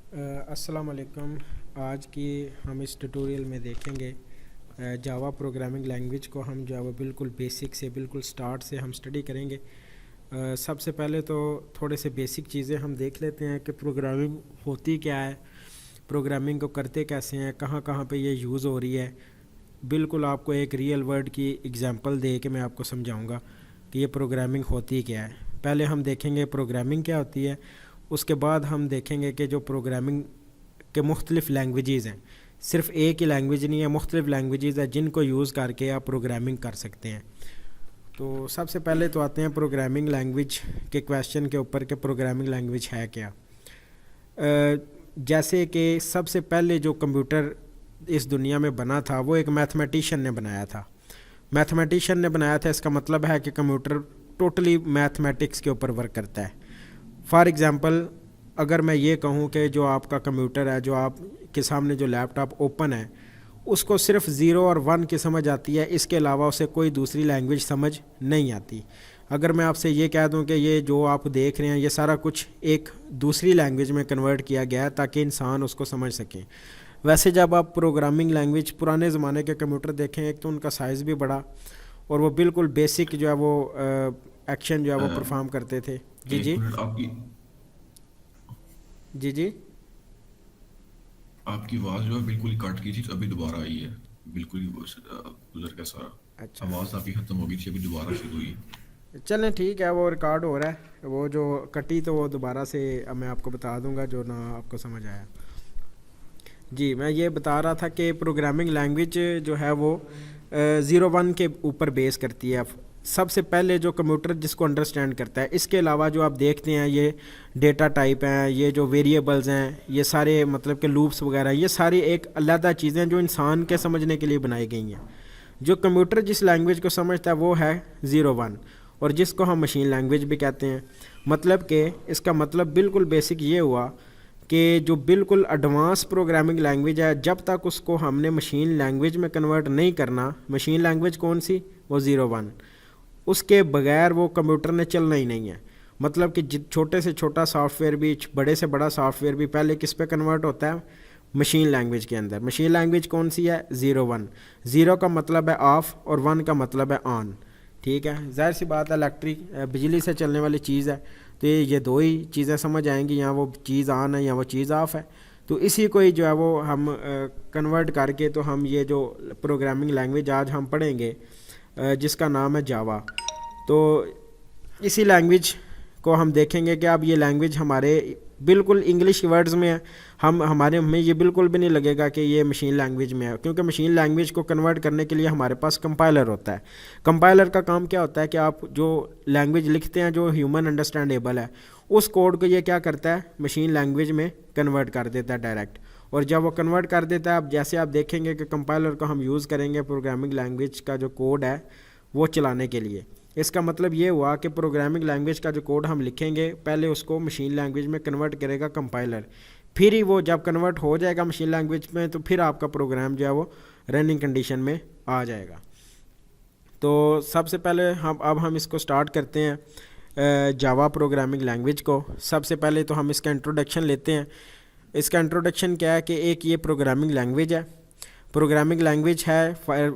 अस्सलाम वालेकुम। आज की हम इस ट्यूटोरियल में देखेंगे जावा प्रोग्रामिंग लैंग्वेज को। हम जो है वो बिल्कुल बेसिक से बिल्कुल स्टार्ट से हम स्टडी करेंगे। सबसे पहले तो थोड़े से बेसिक चीज़ें हम देख लेते हैं कि प्रोग्रामिंग होती क्या है, प्रोग्रामिंग को करते कैसे हैं, कहाँ कहाँ पे ये यूज़ हो रही है। बिल्कुल आपको एक रियल वर्ल्ड की एग्जांपल दे के मैं आपको समझाऊंगा कि ये प्रोग्रामिंग होती क्या है। पहले हम देखेंगे प्रोग्रामिंग क्या होती है, उसके बाद हम देखेंगे कि जो प्रोग्रामिंग के मुख्तलिफ़ लैंग्वेजेज़ हैं, सिर्फ एक ही लैंग्वेज नहीं है, मुख्तलिफ़ लैंग्वेजेज़ है जिनको यूज़ करके आप प्रोग्रामिंग कर सकते हैं। तो सबसे पहले तो आते हैं प्रोग्रामिंग लैंग्वेज के क्वेश्चन के ऊपर कि प्रोग्रामिंग लैंग्वेज है क्या। जैसे कि सबसे पहले जो कंप्यूटर इस दुनिया में बना था वो एक मैथमेटिशियन ने बनाया था। मैथमेटिशियन ने बनाया था, इसका मतलब है कि कंप्यूटर टोटली मैथमेटिक्स के ऊपर वर्क करता है। फॉर एग्ज़ाम्पल, अगर मैं ये कहूँ कि जो आपका कंप्यूटर है, जो आप के सामने जो लैपटॉप ओपन है, उसको सिर्फ ज़ीरो और वन की समझ आती है, इसके अलावा उसे कोई दूसरी लैंग्वेज समझ नहीं आती। अगर मैं आपसे ये कह दूं कि ये जो आप देख रहे हैं ये सारा कुछ एक दूसरी लैंग्वेज में कन्वर्ट किया गया है ताकि इंसान उसको समझ सके। वैसे जब आप प्रोग्रामिंग लैंग्वेज पुराने ज़माने के कंप्यूटर देखें, एक तो उनका साइज़ भी बड़ा और वो बिल्कुल बेसिक जो है वो एक्शन जो है वो परफॉर्म करते थे। जी एक जी। मिनट। आपकी जी जी। आपकी आवाज़ जो है बिल्कुल ही कट गई थी, तो अभी दोबारा आई है। बिल्कुल ही गुजर गया सारा। अच्छा, आवाज़ आपकी ख़त्म हो गई थी, अभी दोबारा शुरू हुई। चलें ठीक है, वो रिकॉर्ड हो रहा है। वो जो कटी तो वो दोबारा से मैं आपको बता दूंगा जो ना आपको समझ आया। जी, मैं ये बता रहा था कि प्रोग्रामिंग लैंग्वेज जो है वो ज़ीरो वन के ऊपर बेस करती है। सबसे पहले जो कंप्यूटर जिसको अंडरस्टैंड करता है, इसके अलावा जो आप देखते हैं ये डेटा टाइप हैं, ये जो वेरिएबल्स हैं, ये सारे मतलब के लूप्स वगैरह, ये सारी एक अलग चीज़ें जो इंसान के समझने के लिए बनाई गई हैं। जो कंप्यूटर जिस लैंग्वेज को समझता है वो है ज़ीरो वन, और जिसको हम मशीन लैंग्वेज भी कहते हैं। मतलब कि इसका मतलब बिल्कुल बेसिक ये हुआ कि जो बिल्कुल एडवांस प्रोग्रामिंग लैंग्वेज है, जब तक उसको हमने मशीन लैंग्वेज में कन्वर्ट नहीं करना, मशीन लैंग्वेज कौन सी, वो ज़ीरो वन, उसके बगैर वो कंप्यूटर ने चलना ही नहीं है। मतलब कि छोटे से छोटा सॉफ्टवेयर भी, बड़े से बड़ा सॉफ्टवेयर भी पहले किस पे कन्वर्ट होता है, मशीन लैंग्वेज के अंदर। मशीन लैंग्वेज कौन सी है, ज़ीरो वन। ज़ीरो का मतलब है ऑफ और वन का मतलब है ऑन। ठीक है, जाहिर सी बात है, इलेक्ट्रिक बिजली से चलने वाली चीज़ है, तो ये दो ही चीज़ें समझ आएंगी, या वो चीज़ ऑन है या वो चीज़ ऑफ है। तो इसी को ही जो है वो हम कन्वर्ट करके तो हम ये जो प्रोग्रामिंग लैंग्वेज आज हम पढ़ेंगे जिसका नाम है जावा। तो इसी लैंग्वेज को हम देखेंगे कि अब ये लैंग्वेज हमारे बिल्कुल इंग्लिश वर्ड्स में है। हमारे में ये बिल्कुल भी नहीं लगेगा कि ये मशीन लैंग्वेज में है, क्योंकि मशीन लैंग्वेज को कन्वर्ट करने के लिए हमारे पास कंपाइलर होता है। कंपाइलर का काम क्या होता है कि आप जो लैंग्वेज लिखते हैं जो ह्यूमन अंडरस्टैंडेबल है, उस कोड को ये क्या करता है, मशीन लैंग्वेज में कन्वर्ट कर देता है डायरेक्ट। और जब वो कन्वर्ट कर देता है, अब जैसे आप देखेंगे कि कंपाइलर को हम यूज़ करेंगे प्रोग्रामिंग लैंग्वेज का जो कोड है वो चलाने के लिए। इसका मतलब ये हुआ कि प्रोग्रामिंग लैंग्वेज का जो कोड हम लिखेंगे, पहले उसको मशीन लैंग्वेज में कन्वर्ट करेगा कंपाइलर, फिर ही वो जब कन्वर्ट हो जाएगा मशीन लैंग्वेज में तो फिर आपका प्रोग्राम जो है वो रनिंग कंडीशन में आ जाएगा। तो सबसे पहले हम इसको स्टार्ट करते हैं जावा प्रोग्रामिंग लैंग्वेज को। सबसे पहले तो हम इसका इंट्रोडक्शन लेते हैं। इसका इंट्रोडक्शन क्या है कि एक ये प्रोग्रामिंग लैंग्वेज है। प्रोग्रामिंग लैंग्वेज है,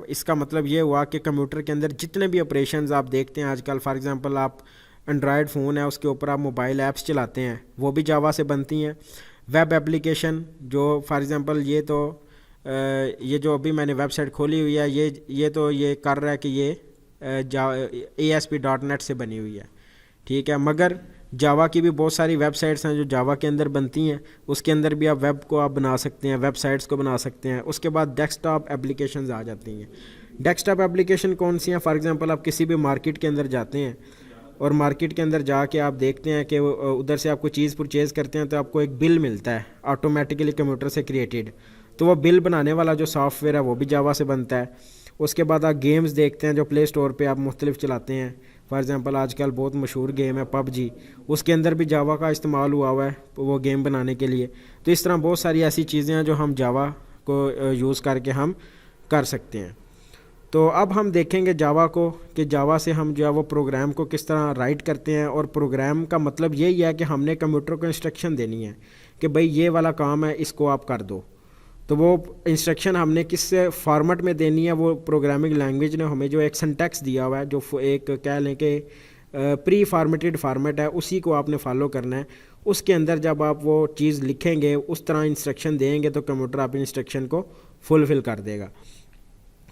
इसका मतलब ये हुआ कि कंप्यूटर के अंदर जितने भी ऑपरेशंस आप देखते हैं आजकल, फॉर एग्जांपल आप एंड्रॉयड फ़ोन है उसके ऊपर आप मोबाइल ऐप्स चलाते हैं, वो भी जावा से बनती हैं। वेब एप्लीकेशन जो फॉर एग्जांपल ये जो अभी मैंने वेबसाइट खोली हुई है, ये कर रहा है कि ये ASP.NET से बनी हुई है। ठीक है, मगर जावा की भी बहुत सारी वेबसाइट्स हैं जो जावा के अंदर बनती हैं। उसके अंदर भी आप वेब को आप बना सकते हैं, वेबसाइट्स को बना सकते हैं। उसके बाद डेस्कटॉप एप्लीकेशंस आ जाती हैं। डेस्कटॉप एप्लीकेशन कौन सी हैं, फॉर एग्जांपल आप किसी भी मार्केट के अंदर जाते हैं और मार्केट के अंदर जाके आप देखते हैं कि उधर से आपको चीज़ परचेज़ करते हैं तो आपको एक बिल मिलता है ऑटोमेटिकली कंप्यूटर से क्रिएटेड। तो वो बिल बनाने वाला जो सॉफ्टवेयर है वो भी जावा से बनता है। उसके बाद आप गेम्स देखते हैं जो प्ले स्टोर पे आप मुख्तलिफ चलाते हैं। फॉर एग्ज़ाम्पल आजकल बहुत मशहूर गेम है पबजी, उसके अंदर भी जावा का इस्तेमाल हुआ है वो गेम बनाने के लिए। तो इस तरह बहुत सारी ऐसी चीज़ें हैं जो हम जावा को यूज़ करके हम कर सकते हैं। तो अब हम देखेंगे जावा को कि जावा से हम जो है वो प्रोग्राम को किस तरह राइट करते हैं। और प्रोग्राम का मतलब यही है कि हमने कंप्यूटर को इंस्ट्रक्शन देनी है कि भाई ये वाला काम है, इसको आप कर दो। तो वो इंस्ट्रक्शन हमने किस फॉर्मेट में देनी है, वो प्रोग्रामिंग लैंग्वेज ने हमें जो एक सिंटैक्स दिया हुआ है, जो एक कह लें कि प्री फॉर्मेटेड फॉर्मेट है, उसी को आपने फॉलो करना है। उसके अंदर जब आप वो चीज़ लिखेंगे, उस तरह इंस्ट्रक्शन देंगे, तो कंप्यूटर आप इंस्ट्रक्शन को फुलफ़िल कर देगा।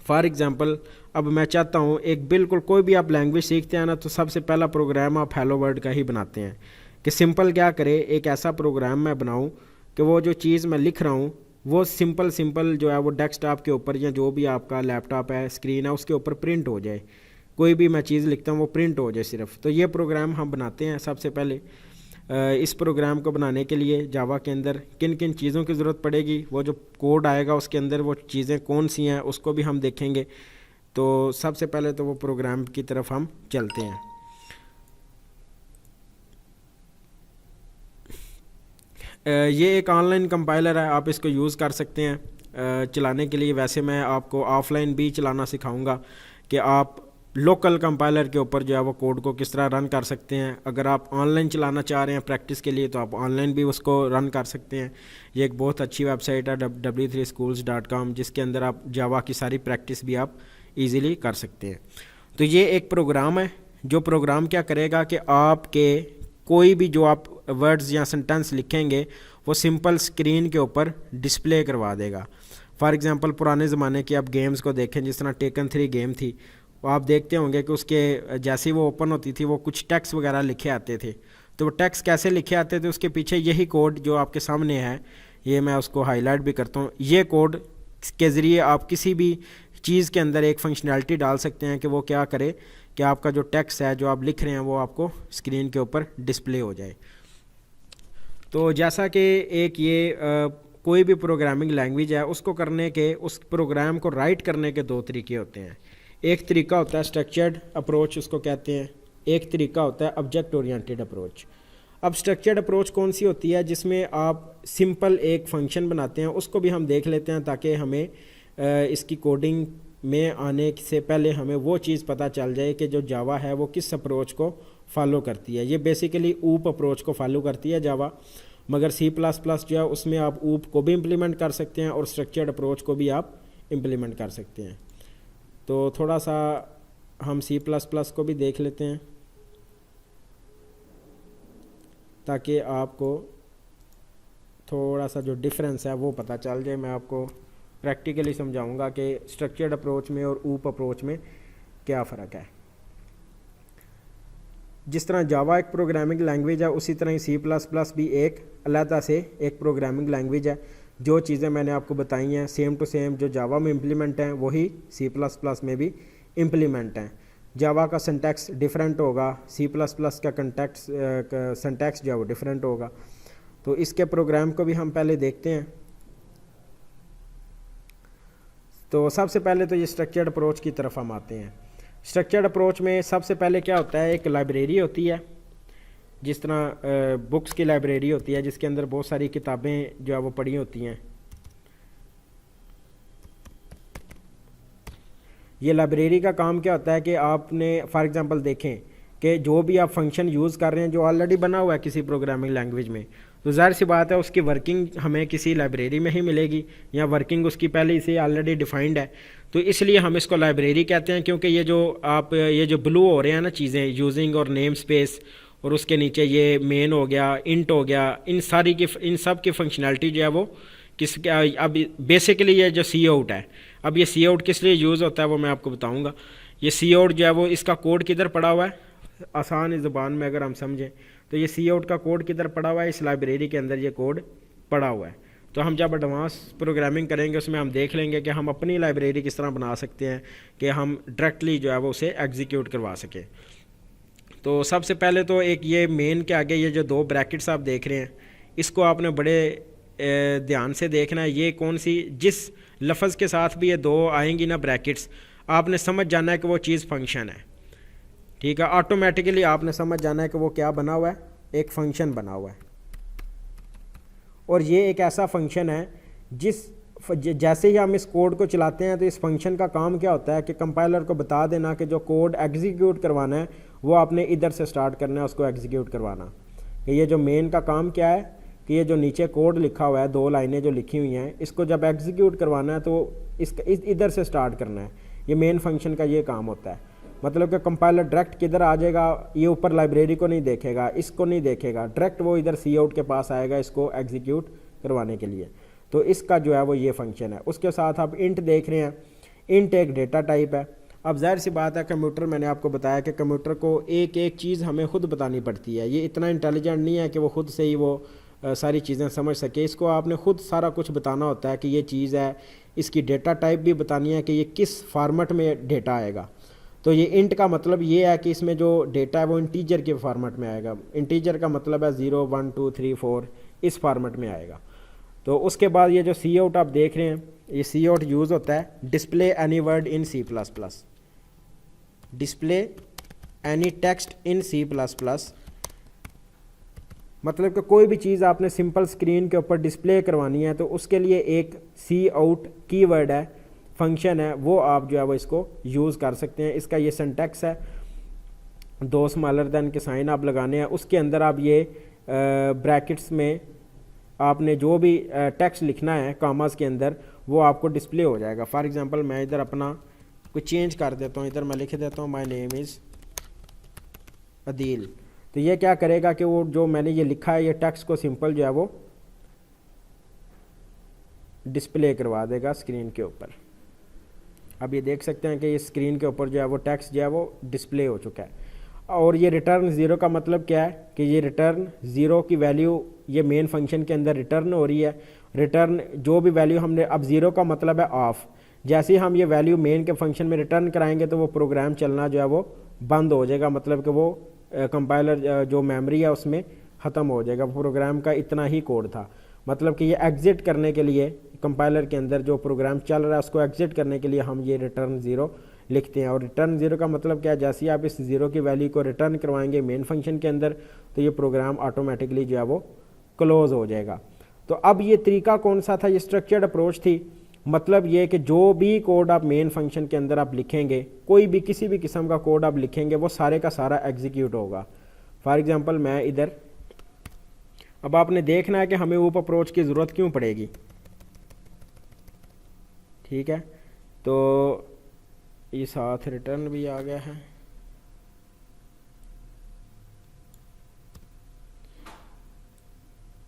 फॉर एग्ज़ाम्पल, अब मैं चाहता हूँ एक बिल्कुल कोई भी आप लैंग्वेज सीखते हैं ना, तो सबसे पहला प्रोग्राम आप हेलो वर्ल्ड का ही बनाते हैं कि सिंपल क्या करे, एक ऐसा प्रोग्राम मैं बनाऊँ कि वो जो चीज़ मैं लिख रहा हूँ वो सिंपल जो है वो डेस्कटॉप के ऊपर या जो भी आपका लैपटॉप है, स्क्रीन है, उसके ऊपर प्रिंट हो जाए। कोई भी मैं चीज़ लिखता हूँ वो प्रिंट हो जाए सिर्फ। तो ये प्रोग्राम हम बनाते हैं सबसे पहले। इस प्रोग्राम को बनाने के लिए जावा के अंदर किन किन चीज़ों की ज़रूरत पड़ेगी, वो जो कोड आएगा उसके अंदर वो चीज़ें कौन सी हैं, उसको भी हम देखेंगे। तो सबसे पहले तो वो प्रोग्राम की तरफ हम चलते हैं। ये एक ऑनलाइन कंपाइलर है, आप इसको यूज़ कर सकते हैं चलाने के लिए। वैसे मैं आपको ऑफलाइन भी चलाना सिखाऊंगा कि आप लोकल कंपाइलर के ऊपर जो है वो कोड को किस तरह रन कर सकते हैं। अगर आप ऑनलाइन चलाना चाह रहे हैं प्रैक्टिस के लिए, तो आप ऑनलाइन भी उसको रन कर सकते हैं। ये एक बहुत अच्छी वेबसाइट है w3schools.com, जिसके अंदर आप जावा की सारी प्रैक्टिस भी आप इजीली कर सकते हैं। तो ये एक प्रोग्राम है, जो प्रोग्राम क्या करेगा कि आपके कोई भी जो आप वर्ड्स या सेंटेंस लिखेंगे वो सिंपल स्क्रीन के ऊपर डिस्प्ले करवा देगा। फॉर एग्जांपल, पुराने ज़माने की आप गेम्स को देखें, जिस तरह टेकन 3 गेम थी, वो आप देखते होंगे कि उसके जैसे ही वो ओपन होती थी वो कुछ टेक्स्ट वगैरह लिखे आते थे। तो वो टेक्स्ट कैसे लिखे आते थे, उसके पीछे यही कोड जो आपके सामने है, ये मैं उसको हाईलाइट भी करता हूँ। ये कोड के ज़रिए आप किसी भी चीज़ के अंदर एक फंक्शनैलिटी डाल सकते हैं कि वो क्या करे कि आपका जो टेक्स्ट है जो आप लिख रहे हैं वो आपको स्क्रीन के ऊपर डिस्प्ले हो जाए। तो जैसा कि एक ये कोई भी प्रोग्रामिंग लैंग्वेज है, उसको करने के, उस प्रोग्राम को राइट करने के दो तरीके होते हैं। एक तरीका होता है स्ट्रक्चर्ड अप्रोच, उसको कहते हैं। एक तरीका होता है ऑब्जेक्ट ओरिएंटेड अप्रोच। अब स्ट्रक्चर्ड अप्रोच कौन सी होती है, जिसमें आप सिंपल एक फंक्शन बनाते हैं। उसको भी हम देख लेते हैं ताकि हमें इसकी कोडिंग में आने से पहले हमें वो चीज़ पता चल जाए कि जो जावा है वो किस अप्रोच को फॉलो करती है। ये बेसिकली ऊप अप्रोच को फॉलो करती है जावा, मगर C++ जो है उसमें आप ऊप को भी इम्प्लीमेंट कर सकते हैं और स्ट्रक्चर्ड अप्रोच को भी आप इम्प्लीमेंट कर सकते हैं। तो थोड़ा सा हम C++ को भी देख लेते हैं ताकि आपको थोड़ा सा जो डिफरेंस है वो पता चल जाए। मैं आपको प्रैक्टिकली समझाऊंगा कि स्ट्रक्चर्ड अप्रोच में और ऊप अप्रोच में क्या फ़र्क है। जिस तरह जावा एक प्रोग्रामिंग लैंग्वेज है, उसी तरह ही C++ भी एक अलग से एक प्रोग्रामिंग लैंग्वेज है। जो चीज़ें मैंने आपको बताई हैं सेम टू सेम जो जावा में इम्प्लीमेंट हैं वही C++ में भी इम्प्लीमेंट हैं। जावा का सिंटैक्स डिफरेंट होगा, C++ का सिंटैक्स जो है वो डिफरेंट होगा। तो इसके प्रोग्राम को भी हम पहले देखते हैं। तो सबसे पहले तो ये स्ट्रक्चर्ड अप्रोच की तरफ हम आते हैं। स्ट्रक्चर्ड अप्रोच में सबसे पहले क्या होता है, एक लाइब्रेरी होती है, जिस तरह बुक्स की लाइब्रेरी होती है जिसके अंदर बहुत सारी किताबें जो है वो पड़ी होती हैं। ये लाइब्रेरी का काम क्या होता है कि आपने फॉर एग्जांपल देखें कि जो भी आप फंक्शन यूज़ कर रहे हैं जो ऑलरेडी बना हुआ है किसी प्रोग्रामिंग लैंग्वेज में, तो ज़ाहिर सी बात है उसकी वर्किंग हमें किसी लाइब्रेरी में ही मिलेगी, या वर्किंग उसकी पहले से ऑलरेडी डिफाइंड है। तो इसलिए हम इसको लाइब्रेरी कहते हैं, क्योंकि ये जो ब्लू हो रहे हैं ना चीज़ें, यूजिंग और नेम स्पेस, और उसके नीचे ये मेन हो गया, इंट हो गया, इन सब की फंक्शनैलिटी जो है वो अब बेसिकली ये जो सी आउट है, अब ये सी आउट किस लिए यूज़ होता है वो मैं आपको बताऊँगा। ये सी आउट जो है वो इसका कोड किधर पड़ा हुआ है, आसान ज़ुबान में अगर हम समझें तो ये सी आउट का कोड किधर पड़ा हुआ है, इस लाइब्रेरी के अंदर ये कोड पड़ा हुआ है। तो हम जब एडवांस प्रोग्रामिंग करेंगे उसमें हम देख लेंगे कि हम अपनी लाइब्रेरी किस तरह बना सकते हैं कि हम डायरेक्टली जो है वो उसे एग्जीक्यूट करवा सकें। तो सबसे पहले तो एक ये मेन के आगे ये जो दो ब्रैकेट्स आप देख रहे हैं, इसको आपने बड़े ध्यान से देखना है। ये कौन सी, जिस लफ्ज़ के साथ भी ये दो आएंगी ना ब्रैकेट्स, आपने समझ जाना है कि वो चीज़ फंक्शन है। ठीक है, ऑटोमेटिकली आपने समझ जाना है कि वो क्या बना हुआ है, एक फंक्शन बना हुआ है। और ये एक ऐसा फंक्शन है जैसे ही हम इस कोड को चलाते हैं तो इस फंक्शन का काम क्या होता है कि कंपाइलर को बता देना कि जो कोड एग्जीक्यूट करवाना है वो आपने इधर से स्टार्ट करना है, उसको एग्जीक्यूट करवाना। कि ये जो मेन का काम क्या है कि ये जो नीचे कोड लिखा हुआ है, 2 लाइनें जो लिखी हुई हैं, इसको जब एग्जीक्यूट करवाना है तो इधर से स्टार्ट करना है। ये मेन फंक्शन का ये काम होता है। मतलब कि कंपाइलर डायरेक्ट किधर आ जाएगा, ये ऊपर लाइब्रेरी को नहीं देखेगा, इसको नहीं देखेगा, डायरेक्ट वो इधर सी आउट के पास आएगा इसको एग्जीक्यूट करवाने के लिए। तो इसका जो है वो ये फंक्शन है। उसके साथ आप इंट देख रहे हैं, इंट एक डेटा टाइप है। अब जाहिर सी बात है, कंप्यूटर, मैंने आपको बताया कि कंप्यूटर को एक एक चीज़ हमें खुद बतानी पड़ती है। ये इतना इंटेलिजेंट नहीं है कि वो खुद से ही वो सारी चीज़ें समझ सके। इसको आपने खुद सारा कुछ बताना होता है कि ये चीज़ है, इसकी डेटा टाइप भी बतानी है कि ये किस फॉर्मेट में डेटा आएगा। तो ये इंट का मतलब ये है कि इसमें जो डेटा है वो इंटीजर के फॉर्मेट में आएगा। इंटीजर का मतलब है 0 1 2 3 4 इस फॉर्मेट में आएगा। तो उसके बाद ये जो सी आउट आप देख रहे हैं, ये सी आउट यूज़ होता है display any word in C++, display any text in C++। मतलब कि कोई भी चीज़ आपने सिंपल स्क्रीन के ऊपर डिस्प्ले करवानी है तो उसके लिए एक सी आउट कीवर्ड है, फंक्शन है, वो आप जो है वो इसको यूज़ कर सकते हैं। इसका ये सिंटैक्स है, 2 स्मॉलर देन के साइन आप लगाने हैं। उसके अंदर आप ये ब्रैकेट्स में आपने जो भी टेक्स्ट लिखना है कॉमास के अंदर, वो आपको डिस्प्ले हो जाएगा। फॉर एग्जांपल मैं इधर अपना कुछ चेंज कर देता हूँ, इधर मैं लिख देता हूँ माय नेम इज़ अदील। तो ये क्या करेगा कि वो जो मैंने ये लिखा है, ये टेक्स्ट को सिंपल जो है वो डिस्प्ले करवा देगा स्क्रीन के ऊपर। अब ये देख सकते हैं कि ये स्क्रीन के ऊपर जो है वो टेक्स्ट जो है वो डिस्प्ले हो चुका है। और ये रिटर्न 0 का मतलब क्या है कि ये रिटर्न 0 की वैल्यू ये मेन फंक्शन के अंदर रिटर्न हो रही है। रिटर्न जो भी वैल्यू हमने, अब 0 का मतलब है ऑफ, जैसे ही हम ये वैल्यू मेन के फंक्शन में रिटर्न कराएंगे तो वो प्रोग्राम चलना जो है वो बंद हो जाएगा। मतलब कि वो कंपाइलर जो मेमोरी है उसमें ख़त्म हो जाएगा। प्रोग्राम का इतना ही कोड था। मतलब कि ये एग्जिट करने के लिए कंपाइलर के अंदर जो प्रोग्राम चल रहा है उसको एग्जिट करने के लिए हम ये रिटर्न 0 लिखते हैं। और रिटर्न 0 का मतलब क्या है, जैसे ही आप इस 0 की वैल्यू को रिटर्न करवाएंगे मेन फंक्शन के अंदर तो ये प्रोग्राम ऑटोमेटिकली जो है वो क्लोज हो जाएगा। तो अब ये तरीका कौन सा था, ये स्ट्रक्चर्ड अप्रोच थी। मतलब ये कि जो भी कोड आप मेन फंक्शन के अंदर आप लिखेंगे, कोई भी किसी भी किस्म का कोड आप लिखेंगे, वो सारे का सारा एग्जीक्यूट होगा। फॉर एग्जांपल मैं इधर, अब आपने देखना है कि हमें ऊप अप्रोच की ज़रूरत क्यों पड़ेगी। ठीक है, तो ये साथ रिटर्न भी आ गया है।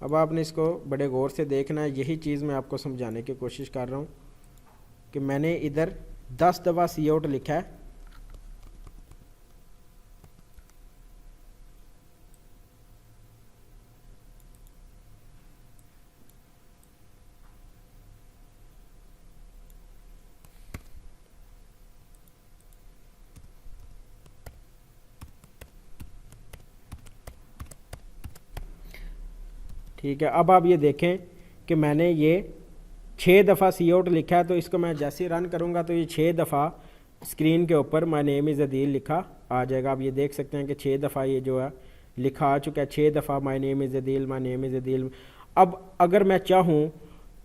अब आपने इसको बड़े गौर से देखना है। यही चीज़ मैं आपको समझाने की कोशिश कर रहा हूँ कि मैंने इधर 10 दफ़ा सी आउट लिखा है। ठीक है, अब आप ये देखें कि मैंने ये 6 दफ़ा सी आउट लिखा है। तो इसको मैं जैसे ही रन करूँगा तो ये 6 दफ़ा स्क्रीन के ऊपर माय नेम इज़ अदील लिखा आ जाएगा। आप ये देख सकते हैं कि 6 दफ़ा ये जो है लिखा आ चुका है। 6 दफ़ा my name is Adeel, my name is Adeel. अब अगर मैं चाहूँ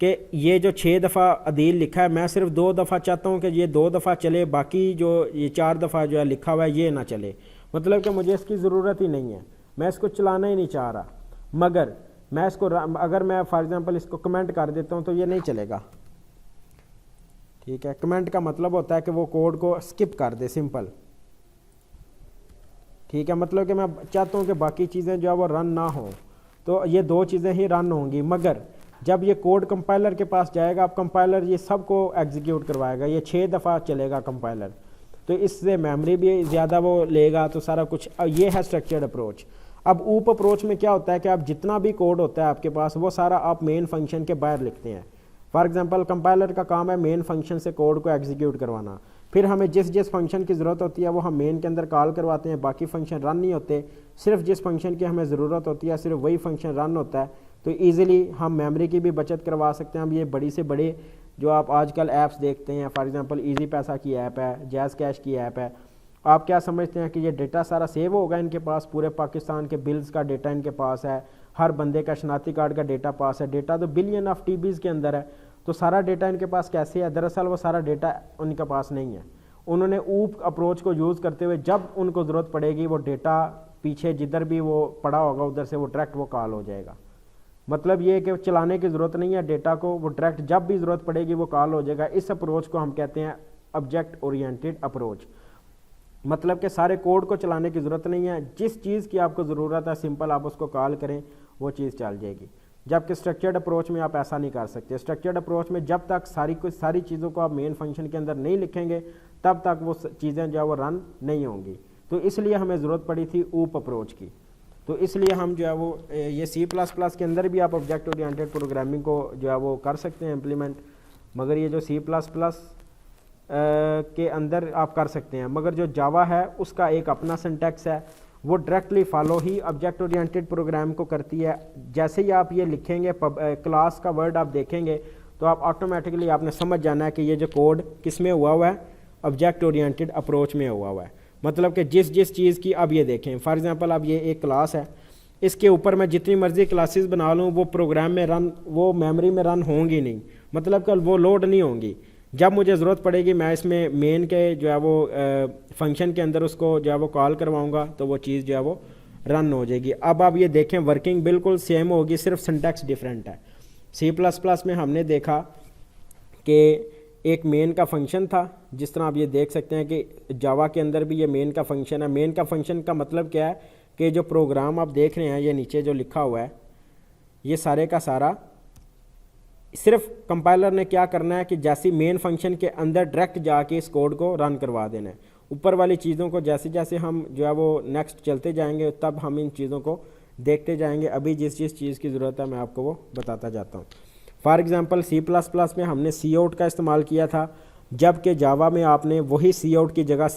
कि ये जो 6 दफ़ा अदील लिखा है, मैं सिर्फ 2 दफ़ा चाहता हूँ कि ये 2 दफ़ा चले, बाकी जो ये 4 दफ़ा जो है लिखा हुआ है ये ना चले। मतलब कि मुझे इसकी ज़रूरत ही नहीं है, मैं इसको चलाना ही नहीं चाह रहा। मगर मैं इसको, अगर मैं फॉर एग्जांपल इसको कमेंट कर देता हूँ तो ये नहीं चलेगा। ठीक है, कमेंट का मतलब होता है कि वो कोड को स्किप कर दे, सिंपल। ठीक है, मतलब कि मैं चाहता हूँ कि बाकी चीज़ें जो है वो रन ना हो, तो ये 2 चीज़ें ही रन होंगी। मगर जब ये कोड कंपाइलर के पास जाएगा, अब कंपाइलर ये सब को एग्जीक्यूट करवाएगा। ये 6 दफ़ा चलेगा कंपाइलर, तो इससे मेमोरी भी ज़्यादा वो लेगा। तो सारा कुछ ये है स्ट्रक्चर्ड अप्रोच। अब ऊप अप्रोच में क्या होता है कि आप जितना भी कोड होता है आपके पास, वो सारा आप मेन फंक्शन के बाहर लिखते हैं। फॉर एग्जांपल कंपाइलर का काम है मेन फंक्शन से कोड को एग्जीक्यूट करवाना। फिर हमें जिस जिस फंक्शन की ज़रूरत होती है वो हम मेन के अंदर कॉल करवाते हैं, बाकी फंक्शन रन नहीं होते। सिर्फ जिस फंक्शन की हमें ज़रूरत होती है सिर्फ वही फंक्शन रन होता है। तो ईज़िली हम मेमोरी की भी बचत करवा सकते हैं। अब ये बड़ी से बड़े जो आप आजकल ऐप्स देखते हैं, फॉर एग्जांपल ईजी पैसा की ऐप है, जैज़ कैश की ऐप है, आप क्या समझते हैं कि ये डेटा सारा सेव होगा इनके पास? पूरे पाकिस्तान के बिल्स का डेटा इनके पास है, हर बंदे का शनाख्ती कार्ड का डेटा पास है। डेटा तो बिलियन ऑफ टीबीज़ के अंदर है, तो सारा डेटा इनके पास कैसे है? दरअसल वो सारा डेटा उनके पास नहीं है। उन्होंने ऊप अप्रोच को यूज़ करते हुए जब उनको ज़रूरत पड़ेगी वो डेटा पीछे जिधर भी वो पड़ा होगा उधर से वो डायरेक्ट वो कॉल हो जाएगा। मतलब ये है कि चलाने की ज़रूरत नहीं है डेटा को, वो डायरेक्ट जब भी ज़रूरत पड़ेगी वो कॉल हो जाएगा। इस अप्रोच को हम कहते हैं ऑब्जेक्ट ओरिएंटेड अप्रोच। मतलब कि सारे कोड को चलाने की ज़रूरत नहीं है, जिस चीज़ की आपको ज़रूरत है सिंपल आप उसको कॉल करें वो चीज़ चल जाएगी। जबकि स्ट्रक्चर्ड अप्रोच में आप ऐसा नहीं कर सकते। स्ट्रक्चर्ड अप्रोच में जब तक सारी चीज़ों को आप मेन फंक्शन के अंदर नहीं लिखेंगे तब तक वो चीज़ें जो है वो रन नहीं होंगी। तो इसलिए हमें ज़रूरत पड़ी थी ऊप अप्रोच की। तो इसलिए हम जो है वो ये C++ के अंदर भी आप ऑब्जेक्ट ओरिएंटेड प्रोग्रामिंग को जो है वो कर सकते हैं इम्प्लीमेंट, मगर ये जो C++ के अंदर आप कर सकते हैं। मगर जो जावा है उसका एक अपना सिंटैक्स है, वो डायरेक्टली फॉलो ही ऑब्जेक्ट ओरिएंटेड प्रोग्राम को करती है। जैसे ही आप ये लिखेंगे क्लास का वर्ड आप देखेंगे तो आप ऑटोमेटिकली आपने समझ जाना है कि ये जो कोड किस में हुआ है, ऑब्जेक्ट ओरिएंटेड अप्रोच में हुआ है। मतलब कि जिस जिस चीज़ की अब ये देखें, फॉर एग्जांपल अब ये एक क्लास है, इसके ऊपर मैं जितनी मर्जी क्लासेस बना लूँ वो प्रोग्राम में रन, वो मेमोरी में रन होंगी नहीं, मतलब कि वो लोड नहीं होंगी। जब मुझे ज़रूरत पड़ेगी मैं इसमें मेन के जो है वो फंक्शन के अंदर उसको जो है वो कॉल करवाऊँगा तो वो चीज़ जो है वो रन हो जाएगी। अब आप ये देखें वर्किंग बिल्कुल सेम होगी, सिर्फ सिंटैक्स डिफरेंट है। C++ में हमने देखा कि एक मेन का फंक्शन था, जिस तरह आप ये देख सकते हैं कि जावा के अंदर भी ये मेन का फंक्शन है। मेन का फंक्शन का मतलब क्या है कि जो प्रोग्राम आप देख रहे हैं ये नीचे जो लिखा हुआ है ये सारे का सारा सिर्फ कंपाइलर ने क्या करना है कि जैसी मेन फंक्शन के अंदर डायरेक्ट जाके इस कोड को रन करवा देना है। ऊपर वाली चीज़ों को जैसे जैसे हम जो है वो नेक्स्ट चलते जाएंगे तब हम इन चीज़ों को देखते जाएंगे। अभी जिस जिस चीज़ की ज़रूरत है मैं आपको वो बताता जाता हूँ। फॉर एग्ज़ाम्पल C++ में हमने सी आउट का इस्तेमाल किया था, जबकि जावा में आपने वही सी आउट की जगह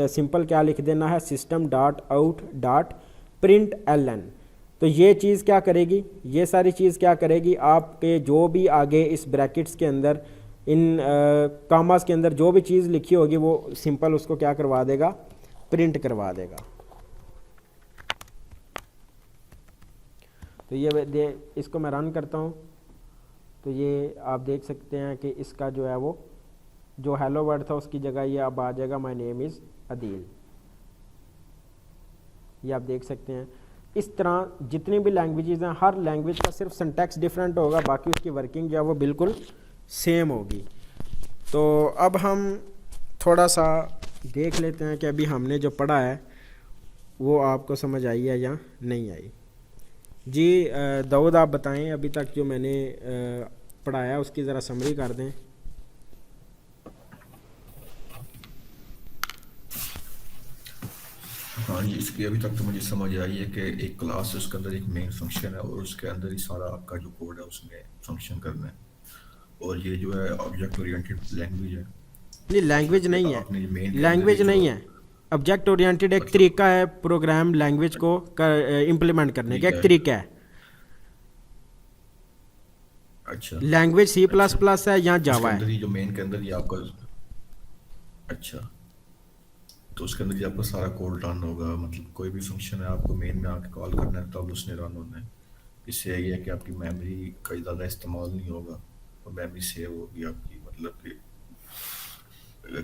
सिंपल क्या लिख देना है, system.out.println। तो ये चीज़ क्या करेगी, ये सारी चीज़ क्या करेगी, आपके जो भी आगे इस ब्रैकेट्स के अंदर इन कामास के अंदर जो भी चीज़ लिखी होगी वो सिंपल उसको क्या करवा देगा, प्रिंट करवा देगा। तो ये इसको मैं रन करता हूँ तो ये आप देख सकते हैं कि इसका जो है वो जो हेलो वर्ड था उसकी जगह ये अब आ जाएगा माय नेम इज़ अदील। ये आप देख सकते हैं। इस तरह जितनी भी लैंग्वेजेस हैं हर लैंग्वेज का सिर्फ सिंटैक्स डिफरेंट होगा, बाकी उसकी वर्किंग जो है वो बिल्कुल सेम होगी। तो अब हम थोड़ा सा देख लेते हैं कि अभी हमने जो पढ़ा है वो आपको समझ आई है या नहीं आई। जी दाऊद आप बताएं अभी तक जो मैंने पढ़ाया उसकी ज़रा समरी कर दें। हाँ जी, इसकी अभी तक तो मुझे समझ आई है कि एक क्लास है उसके अंदर एक मेन फंक्शन है और उसके अंदर ही सारा आपका जो कोड है उसमें फंक्शन करना है। और ये जो है ऑब्जेक्ट ओरिएंटेड लैंग्वेज है। नहीं लैंग्वेज नहीं है, आपने मेन लैंग्वेज नहीं है, ऑब्जेक्ट ओरिएंटेड एक तरीका है प्रोग्राम लैंग्वेज को इम्प्लीमेंट करने का, एक तरीका है। अच्छा, लैंग्वेज C++ है या जावा अंदर है। ही जो मेन के अंदर ही आपका, अच्छा, तो उसके अंदर ही आपका सारा कोड रन होगा। मतलब कोई भी फंक्शन है आपको मेन में आके कॉल करना है तब उसने रन होना है। इससे ये है कि आपकी मेमोरी का ज़्यादा इस्तेमाल नहीं होगा और मेमोरी सेव होगी आपकी, मतलब कि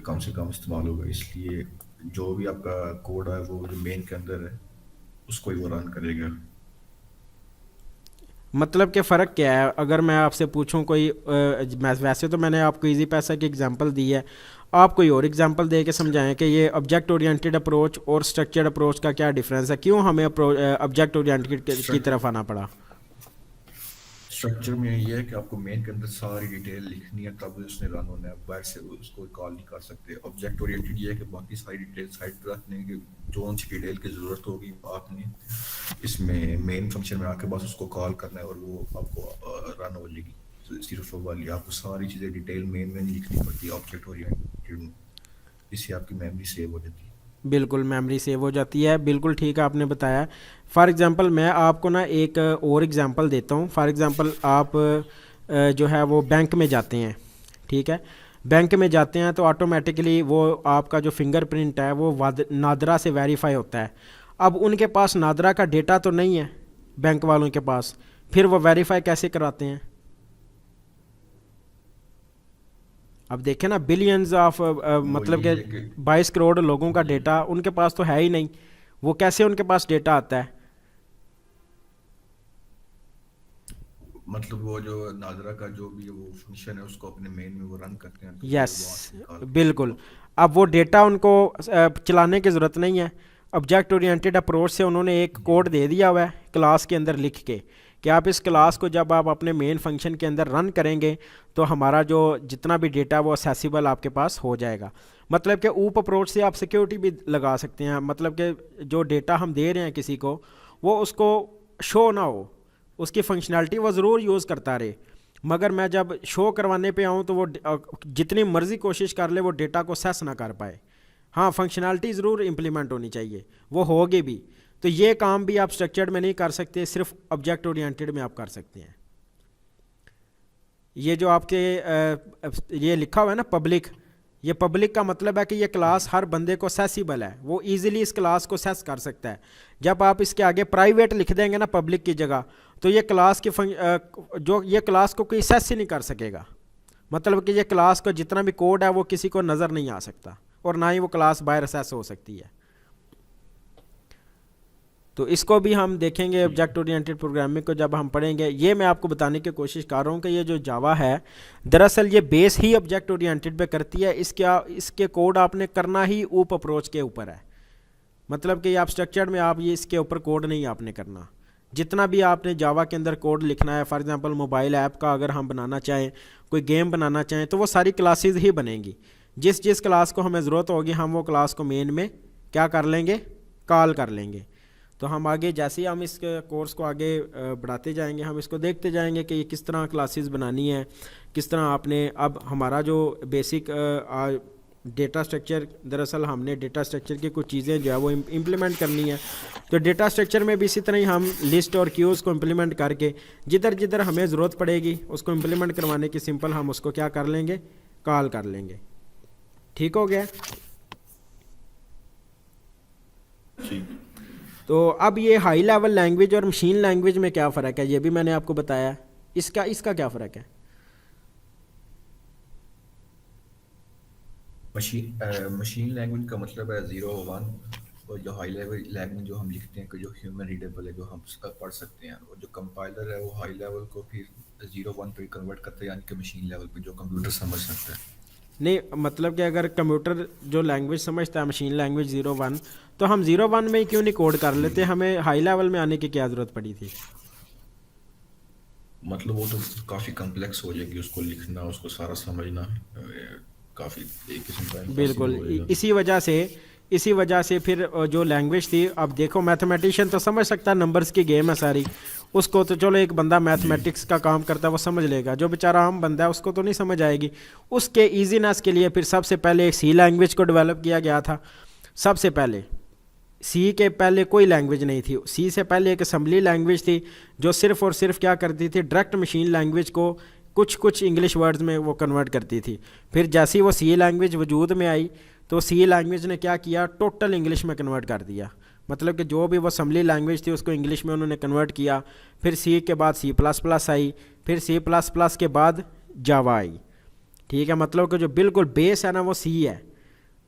कम से कम इस्तेमाल होगा। इसलिए जो भी आपका कोड है वो जो मेन के अंदर है उसको ही वो रन करेगा। मतलब कि फ़र्क क्या है अगर मैं आपसे पूछूं कोई वैसे तो मैंने आपको इजी पैसा की एग्जांपल दी है, आप कोई और एग्जांपल दे के समझाएं कि ये ऑब्जेक्ट ओरिएंटेड अप्रोच और स्ट्रक्चर्ड अप्रोच का क्या डिफरेंस है, क्यों हमें ऑब्जेक्ट ओरिएंटेड की तरफ आना पड़ा। स्ट्रक्चर में ये है कि आपको मेन के अंदर सारी डिटेल लिखनी है तब उसने रन होना है, बाहर से उसको कॉल नहीं कर सकते। ऑब्जेक्ट ओरिएंटेड ये है कि बाकी सारी डिटेल साइड पर रखने की जो उन सी डिटेल की ज़रूरत होगी आपने इसमें मेन फंक्शन में आके बस उसको कॉल करना है और वो आपको रन हो जाएगी। तो सिर्फ वो वाली आपको सारी चीज़ें डिटेल मेन में नहीं लिखनी पड़ती ऑब्जेक्ट ओरिएंटेड में, इससे आपकी मेमोरी सेव हो जाती है। बिल्कुल मेमोरी सेव हो जाती है, बिल्कुल ठीक आपने बताया। फॉर एग्ज़ाम्पल मैं आपको ना एक और एग्ज़ाम्पल देता हूँ। फॉर एग्ज़ाम्पल आप जो है वो बैंक में जाते हैं, ठीक है, बैंक में जाते हैं तो ऑटोमेटिकली वो आपका जो फिंगरप्रिंट है वो नादरा से वेरीफाई होता है। अब उनके पास नादरा का डेटा तो नहीं है बैंक वालों के पास, फिर वो वेरीफाई कैसे कराते हैं। अब देखें ना बिलियंस ऑफ मतलब यही कि है कि 22 करोड़ लोगों का डेटा उनके पास तो है ही नहीं, वो कैसे उनके पास डेटा आता है। मतलब वो जो नाजरा का जो भी वो फंक्शन है उसको अपने मेन में वो रन करते हैं तो फिर यस, वहाँ से निकाल के बिल्कुल। वो। अब वो डेटा उनको चलाने की ज़रूरत नहीं है। ऑब्जेक्ट ओरिएंटेड अप्रोच से उन्होंने एक जी। कोड दे दिया हुआ है क्लास के अंदर लिख के कि आप इस क्लास को जब आप अपने मेन फंक्शन के अंदर रन करेंगे तो हमारा जो जितना भी डेटा वो असेसिबल आपके पास हो जाएगा। मतलब कि ऊप अप्रोच से आप सिक्योरिटी भी लगा सकते हैं, मतलब कि जो डेटा हम दे रहे हैं किसी को वो उसको शो ना हो, उसकी फंक्शनैलिटी वो ज़रूर यूज़ करता रहे, मगर मैं जब शो करवाने पे आऊँ तो वो जितनी मर्ज़ी कोशिश कर ले वो डेटा को सेस ना कर पाए। हाँ, फंक्शनैलिटी ज़रूर इम्प्लीमेंट होनी चाहिए, वो होगी भी। तो ये काम भी आप स्ट्रक्चर्ड में नहीं कर सकते, सिर्फ ऑब्जेक्ट ओरिएंटेड में आप कर सकते हैं। ये जो आपके ये लिखा हुआ है ना पब्लिक, ये पब्लिक का मतलब है कि ये क्लास हर बंदे को सेसिबल है, वो इजीली इस क्लास को सेस कर सकता है। जब आप इसके आगे प्राइवेट लिख देंगे ना पब्लिक की जगह, तो ये क्लास की जो ये क्लास को कोई सेस ही नहीं कर सकेगा। मतलब कि ये क्लास का जितना भी कोड है वो किसी को नज़र नहीं आ सकता, और ना ही वो क्लास बाहर सेस हो सकती है। तो इसको भी हम देखेंगे ठीक है। ऑब्जेक्ट ओरिएंटेड प्रोग्रामिंग को जब हम पढ़ेंगे। ये मैं आपको बताने की कोशिश कर रहा हूँ कि ये जो जावा है दरअसल ये बेस ही ऑब्जेक्ट ओरिएंटेड पे करती है। इसके कोड आपने करना ही ऊप अप्रोच के ऊपर है। मतलब कि आप स्ट्रक्चर्ड में आप ये इसके ऊपर कोड नहीं आपने करना। जितना भी आपने जावा के अंदर कोड लिखना है, फॉर एग्जांपल मोबाइल ऐप का अगर हम बनाना चाहें, कोई गेम बनाना चाहें, तो वो सारी क्लासेस ही बनेंगी। जिस जिस क्लास को हमें ज़रूरत होगी हम वो क्लास को मेन में क्या कर लेंगे, कॉल कर लेंगे। तो हम आगे जैसे ही हम इस कोर्स को आगे बढ़ाते जाएंगे हम इसको देखते जाएंगे कि ये किस तरह क्लासेस बनानी है, किस तरह आपने। अब हमारा जो बेसिक डेटा स्ट्रक्चर, दरअसल हमने डेटा स्ट्रक्चर की कुछ चीज़ें जो है वो इम्प्लीमेंट करनी है। तो डेटा स्ट्रक्चर में भी इसी तरह ही हम लिस्ट और क्यूज़ को इम्प्लीमेंट करके जिधर जिधर हमें ज़रूरत पड़ेगी उसको इम्प्लीमेंट करवाने की सिंपल हम उसको क्या कर लेंगे, कॉल कर लेंगे। ठीक हो गया। ठीक। तो अब ये हाई लेवल लैंग्वेज और मशीन लैंग्वेज में क्या फ़र्क है, ये भी मैंने आपको बताया। इसका इसका क्या फ़र्क है? मशीन लैंग्वेज का मतलब है 0 1। और जो हाई लेवल लैंग्वेज जो हम लिखते हैं कि जो ह्यूमन रीडेबल है, जो हम पढ़ सकते हैं, और जो कंपाइलर है वो हाई लेवल को फिर 0 1 पे कन्वर्ट करता है, यानी कि मशीन लेवल पे जो कंप्यूटर समझ सकता है। नहीं, मतलब कि अगर कंप्यूटर जो लैंग्वेज समझता है मशीन लैंग्वेज 0 1, तो हम 0 1 में ही क्यों नहीं कोड कर लेते, हमें हाई लेवल में आने की क्या ज़रूरत पड़ी थी? मतलब वो तो काफ़ी कम्प्लेक्स हो जाएगी, उसको लिखना, उसको सारा समझना काफ़ी एक किस्म का इम्पॉसिबल बिल्कुल, होएगा। इसी वजह से फिर जो लैंग्वेज थी, अब देखो मैथमेटिशियन तो समझ सकता है, नंबर्स की गेम है सारी, उसको तो चलो एक बंदा जी। मैथमेटिक्स का काम करता है वो समझ लेगा, जो बेचारा आम बंदा है उसको तो नहीं समझ आएगी। उसके ईजीनेस के लिए फिर सबसे पहले एक सी लैंग्वेज को डेवलप किया गया था। सबसे पहले सी के पहले कोई लैंग्वेज नहीं थी, सी से पहले एक असम्बली लैंग्वेज थी जो सिर्फ़ और सिर्फ क्या करती थी, डायरेक्ट मशीन लैंग्वेज को कुछ कुछ इंग्लिश वर्ड्स में वो कन्वर्ट करती थी। फिर जैसे ही वो सी लैंग्वेज वजूद में आई तो सी लैंग्वेज ने क्या किया, टोटल इंग्लिश में कन्वर्ट कर दिया। मतलब कि जो भी वो असम्बली लैंग्वेज थी उसको इंग्लिश में उन्होंने कन्वर्ट किया। फिर सी के बाद सी प्लस प्लस आई, फिर सी प्लस प्लस के बाद जावा आई। ठीक है, मतलब कि जो बिल्कुल बेस है ना वो सी है।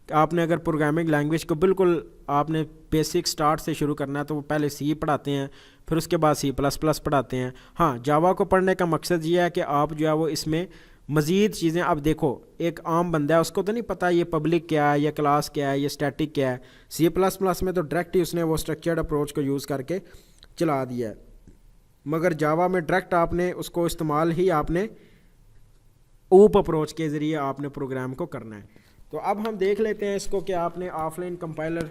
आपने अगर प्रोग्रामिंग लैंग्वेज को बिल्कुल आपने बेसिक स्टार्ट से शुरू करना है तो वो पहले सी पढ़ाते हैं, फिर उसके बाद सी प्लस प्लस पढ़ाते हैं। हाँ, जावा को पढ़ने का मकसद ये है कि आप जो है वो इसमें मज़ीद चीज़ें, अब देखो एक आम बंदा है उसको तो नहीं पता ये पब्लिक क्या है, ये क्लास क्या है, ये स्टैटिक क्या है। सी प्लस प्लस में तो डायरेक्ट ही उसने वो स्ट्रक्चर्ड अप्रोच को यूज़ करके चला दिया है, मगर जावा में डायरेक्ट आपने उसको इस्तेमाल ही आपने ऊप अप्रोच के ज़रिए आपने प्रोग्राम को करना है। तो अब हम देख लेते हैं इसको कि आपने ऑफलाइन कंपाइलर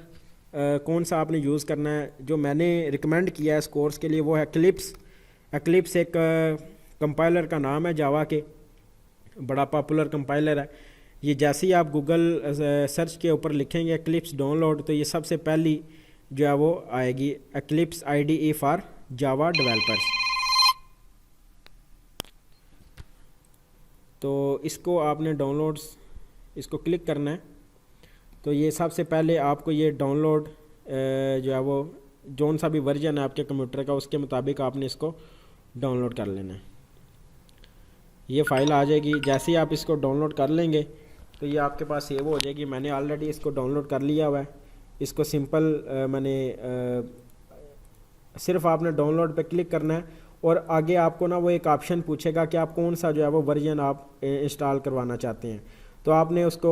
कौन सा आपने यूज़ करना है। जो मैंने रिकमेंड किया है इस कोर्स के लिए वो है एक्लिप्स। एक्लिप्स एक कंपाइलर का नाम है जावा के, बड़ा पॉपुलर कंपाइलर है। ये जैसे ही आप गूगल सर्च के ऊपर लिखेंगे एक्लिप्स डाउनलोड, तो ये सबसे पहली जो है वो आएगी, eclipse IDE for Java developers. तो इसको आपने डाउनलोड्स, इसको क्लिक करना है। तो ये सबसे पहले आपको ये डाउनलोड जो है वो जौन सा भी वर्जन है आपके कंप्यूटर का उसके मुताबिक आपने इसको डाउनलोड कर लेना है। ये फ़ाइल आ जाएगी, जैसे ही आप इसको डाउनलोड कर लेंगे तो ये आपके पास सेव हो जाएगी। मैंने ऑलरेडी इसको डाउनलोड कर लिया हुआ है। इसको सिंपल मैंने सिर्फ आपने डाउनलोड पे क्लिक करना है और आगे आपको ना वो एक ऑप्शन पूछेगा कि आप कौन सा जो है वो वर्जन आप इंस्टॉल करवाना चाहते हैं। तो आपने उसको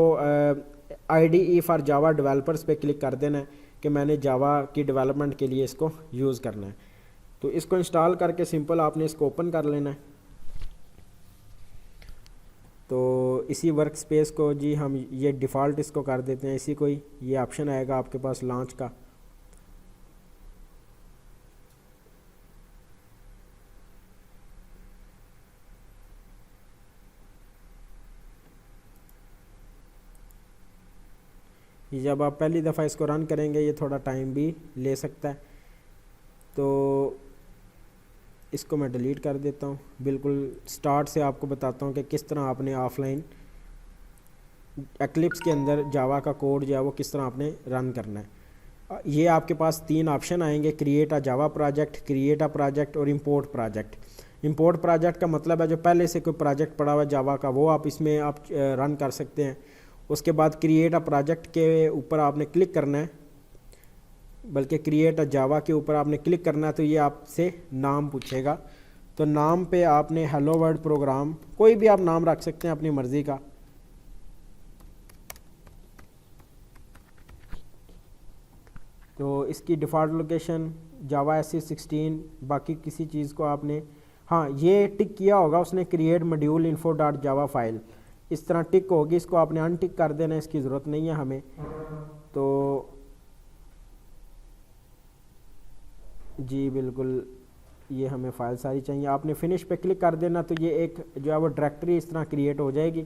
IDE फॉर जावा डेवलपर्स पे क्लिक कर देना है कि मैंने जावा की डेवलपमेंट के लिए इसको यूज़ करना है। तो इसको इंस्टॉल करके सिंपल आपने इसको ओपन कर लेना है। तो इसी वर्क स्पेस को जी हम ये डिफ़ॉल्ट इसको कर देते हैं, इसी को ही ये ऑप्शन आएगा आपके पास लॉन्च का। ये जब आप पहली दफ़ा इसको रन करेंगे ये थोड़ा टाइम भी ले सकता है। तो इसको मैं डिलीट कर देता हूँ। बिल्कुल स्टार्ट से आपको बताता हूँ कि किस तरह आपने ऑफलाइन एक्लिप्स के अंदर जावा का कोड जो है वो किस तरह आपने रन करना है। ये आपके पास 3 ऑप्शन आएंगे, create a Java project, create a project और इंपोर्ट प्रोजेक्ट। इंपोर्ट प्रोजेक्ट का मतलब है जो पहले से कोई प्रोजेक्ट पड़ा हुआ है जावा का वो आप इसमें आप रन कर सकते हैं। उसके बाद क्रिएट अ प्रोजेक्ट के ऊपर आपने क्लिक करना है, बल्कि क्रिएट अ जावा के ऊपर आपने क्लिक करना है। तो ये आपसे नाम पूछेगा, तो नाम पे आपने हेलो वर्ल्ड प्रोग्राम कोई भी आप नाम रख सकते हैं अपनी मर्ज़ी का। तो इसकी डिफ़ॉल्ट लोकेशन जावा SE16, बाकी किसी चीज़ को आपने हाँ ये टिक किया होगा उसने create module info dot Java file, इस तरह टिक होगी, इसको आपने अनटिक कर देना है, इसकी ज़रूरत नहीं है हमें। तो जी बिल्कुल ये हमें फ़ाइल सारी चाहिए, आपने फिनिश पे क्लिक कर देना। तो ये एक जो है वो डायरेक्टरी इस तरह क्रिएट हो जाएगी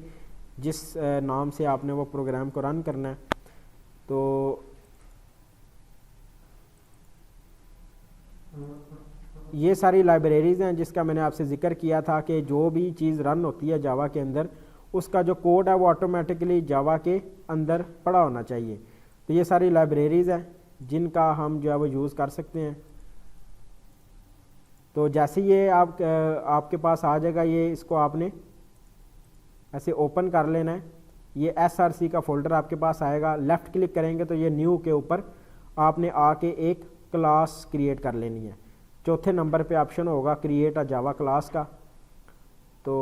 जिस नाम से आपने वो प्रोग्राम को रन करना है। तो ये सारी लाइब्रेरीज़ हैं जिसका मैंने आपसे ज़िक्र किया था कि जो भी चीज़ रन होती है जावा के अंदर उसका जो कोड है वो ऑटोमेटिकली जावा के अंदर पड़ा होना चाहिए। तो ये सारी लाइब्रेरीज़ हैं जिनका हम जो है वो यूज़ कर सकते हैं। तो जैसे ये आपके पास आ जाएगा ये इसको आपने ऐसे ओपन कर लेना है। ये SRC का फ़ोल्डर आपके पास आएगा, लेफ़्ट क्लिक करेंगे तो ये न्यू के ऊपर आपने आके एक क्लास क्रिएट कर लेनी है। चौथे नंबर पे ऑप्शन होगा क्रिएट अ जावा क्लास का। तो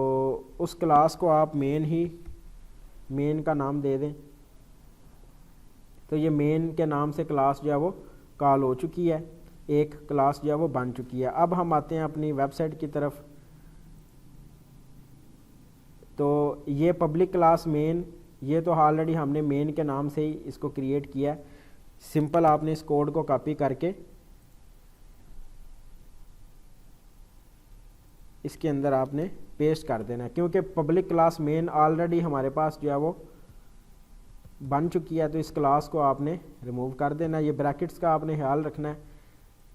उस क्लास को आप मेन का नाम दे दें। तो ये मेन के नाम से क्लास जो है वो कॉल हो चुकी है, एक क्लास जो है वो बन चुकी है। अब हम आते हैं अपनी वेबसाइट की तरफ। तो ये पब्लिक क्लास मेन, ये तो ऑलरेडी हमने मेन के नाम से ही इसको क्रिएट किया है। सिंपल आपने इस कोड को कॉपी करके इसके अंदर आपने पेस्ट कर देना है, क्योंकि पब्लिक क्लास मेन ऑलरेडी हमारे पास जो है वो बन चुकी है। तो इस क्लास को आपने रिमूव कर देना है। ये ब्रैकेट्स का आपने ख्याल रखना है,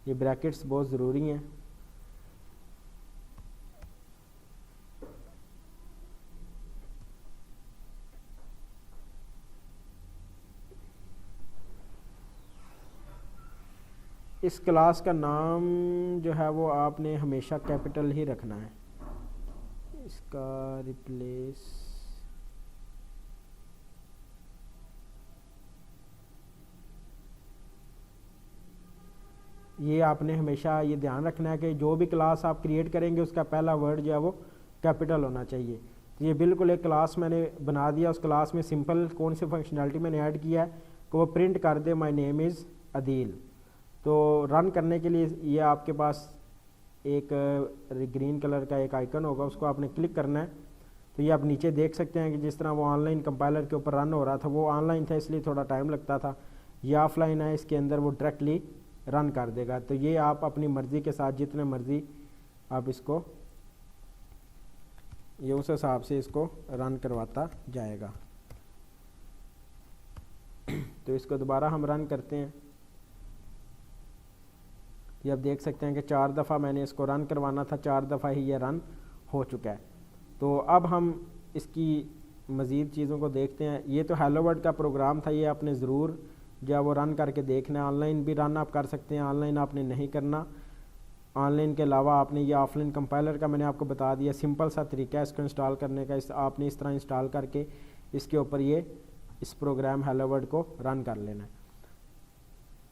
ये ब्रैकेट्स बहुत ज़रूरी हैं। इस क्लास का नाम जो है वो आपने हमेशा कैपिटल ही रखना है। इसका रिप्लेस ये आपने हमेशा ये ध्यान रखना है कि जो भी क्लास आप क्रिएट करेंगे उसका पहला वर्ड जो है वो कैपिटल होना चाहिए। तो ये बिल्कुल एक क्लास मैंने बना दिया। उस क्लास में सिंपल कौन सी फंक्शनैलिटी मैंने ऐड किया है कि वो प्रिंट कर दे माय नेम इज़ अदील। तो रन करने के लिए ये आपके पास एक ग्रीन कलर का एक आइकन होगा, उसको आपने क्लिक करना है। तो ये आप नीचे देख सकते हैं कि जिस तरह वो ऑनलाइन कंपाइलर के ऊपर रन हो रहा था, वो ऑनलाइन था इसलिए थोड़ा टाइम लगता था। ये ऑफलाइन है, इसके अंदर वो डायरेक्टली रन कर देगा। तो ये आप अपनी मर्ज़ी के साथ जितने मर्ज़ी आप इसको ये उस हिसाब से इसको रन करवाता जाएगा। तो इसको दोबारा हम रन करते हैं। ये आप देख सकते हैं कि 4 दफ़ा मैंने इसको रन करवाना था, 4 दफ़ा ही ये रन हो चुका है। तो अब हम इसकी मज़ीद चीज़ों को देखते हैं। ये तो हेलो वर्ल्ड का प्रोग्राम था, ये आपने ज़रूर जो है वो रन करके देखना है। ऑनलाइन भी रन आप कर सकते हैं, ऑनलाइन आपने नहीं करना। ऑनलाइन के अलावा आपने ये ऑफलाइन कंपाइलर का मैंने आपको बता दिया, सिंपल सा तरीका है इसको इंस्टॉल करने का। आपने इस तरह इंस्टॉल करके इसके ऊपर ये इस प्रोग्राम हेलो वर्ल्ड को रन कर लेना है।